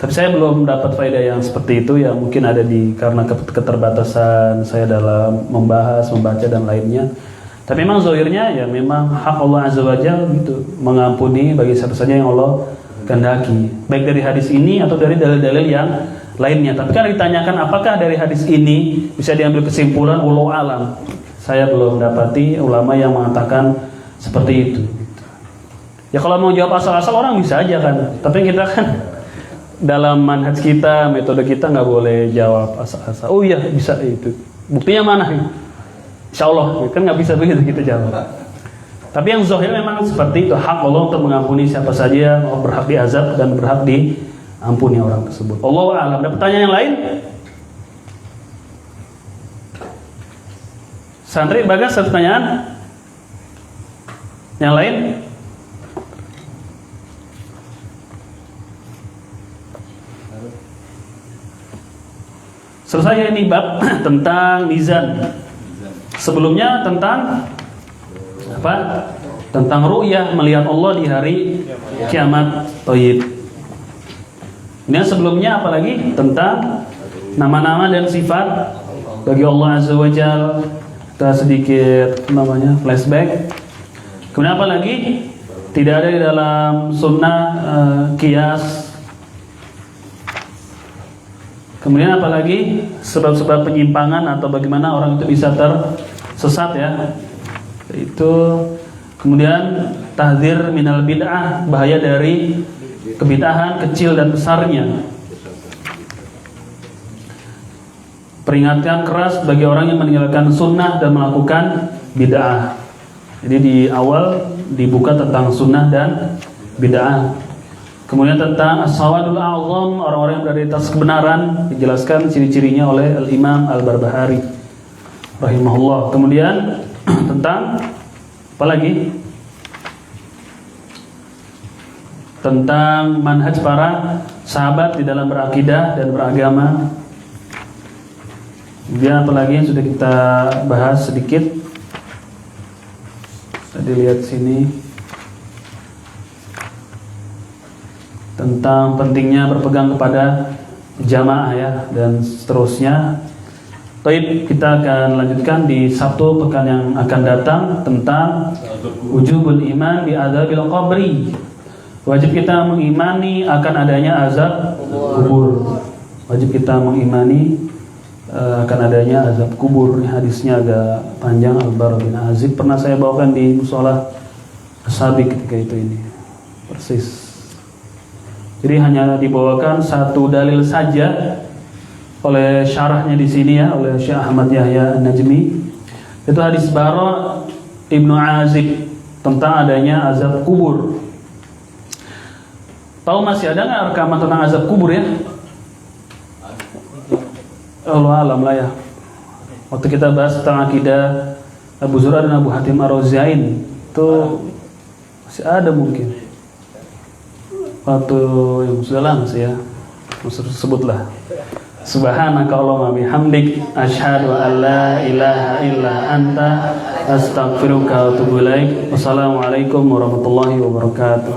Tapi saya belum dapat faedah yang seperti itu, ya mungkin ada karena keterbatasan saya dalam membahas, membaca dan lainnya. Tapi memang zahirnya ya memang hak Allah Azza wa Jalla gitu, mengampuni bagi siapa saja yang Allah kehendaki, baik dari hadis ini atau dari dalil-dalil yang lainnya. Tapi kan ditanyakan apakah dari hadis ini bisa diambil kesimpulan, wallahu alam. Saya belum dapati ulama yang mengatakan seperti itu. Ya kalau mau jawab asal-asal orang bisa aja kan. Tapi kita kan dalam manhaj kita, metode kita nggak boleh jawab asal-asal. Oh iya bisa itu. Buktinya mana? Insya Allah kan nggak bisa begitu kita jawab. Tapi yang zahir memang seperti itu, hak Allah untuk mengampuni siapa saja yang berhak diazab dan berhak diampuni orang tersebut. Allahu a'lam. Ada pertanyaan yang lain? Santri Bagas, ada pertanyaan? Yang lain? Selesai ini bab tentang mizan. Sebelumnya tentang apa? Tentang ru'yah, melihat Allah di hari kiamat. Thayyib. Ini sebelumnya apalagi tentang nama-nama dan sifat bagi Allah Azza wa Jalla. Kita sedikit flashback. Kemudian apa lagi? Tidak ada di dalam sunnah qiyas. Kemudian apalagi sebab-sebab penyimpangan atau bagaimana orang itu bisa tersesat ya. Itu kemudian tahdzir minal bid'ah, bahaya dari kebid'ahan kecil dan besarnya. Peringatan keras bagi orang yang meninggalkan sunnah dan melakukan bid'ah. Jadi di awal dibuka tentang sunnah dan bid'ah. Kemudian tentang as-sawadul a'zam, orang-orang yang berada di atas kebenaran, dijelaskan ciri-cirinya oleh Al-Imam Al-Barbahari rahimahullah. Kemudian tentang apa lagi? Tentang manhaj para sahabat di dalam berakidah dan beragama. Kemudian apa lagi yang sudah kita bahas sedikit? Tadi lihat sini. Tentang pentingnya berpegang kepada jamaah ya, dan seterusnya. Baik, kita akan lanjutkan di Sabtu pekan yang akan datang tentang wujubul iman bi adzabil qabri. Wajib kita mengimani akan adanya azab kubur. Wajib kita mengimani akan adanya azab kubur. Ini hadisnya agak panjang. Al-Bara bin Azib pernah saya bawakan di musola Sabi ketika itu ini. Persis. Jadi hanya dibawakan satu dalil saja oleh syarahnya di sini ya, oleh Syekh Ahmad Yahya An-Najmi. Itu hadis Bara Ibnu Azib tentang adanya azab kubur. Tahu masih ada nggak rekaman tentang azab kubur ya? Allah alam lah ya. Waktu kita bahas tentang akidah Abu Zur'ah dan Abu Hatim Ar-Razi'ain itu masih ada mungkin. Waktu yang sudah lama sih ya, sebutlah. Subhanaka Allahumma bihamdik asyhadu an la ilaha illa anta astaghfiruka wa atubu ilaik. Wassalamualaikum warahmatullahi wabarakatuh.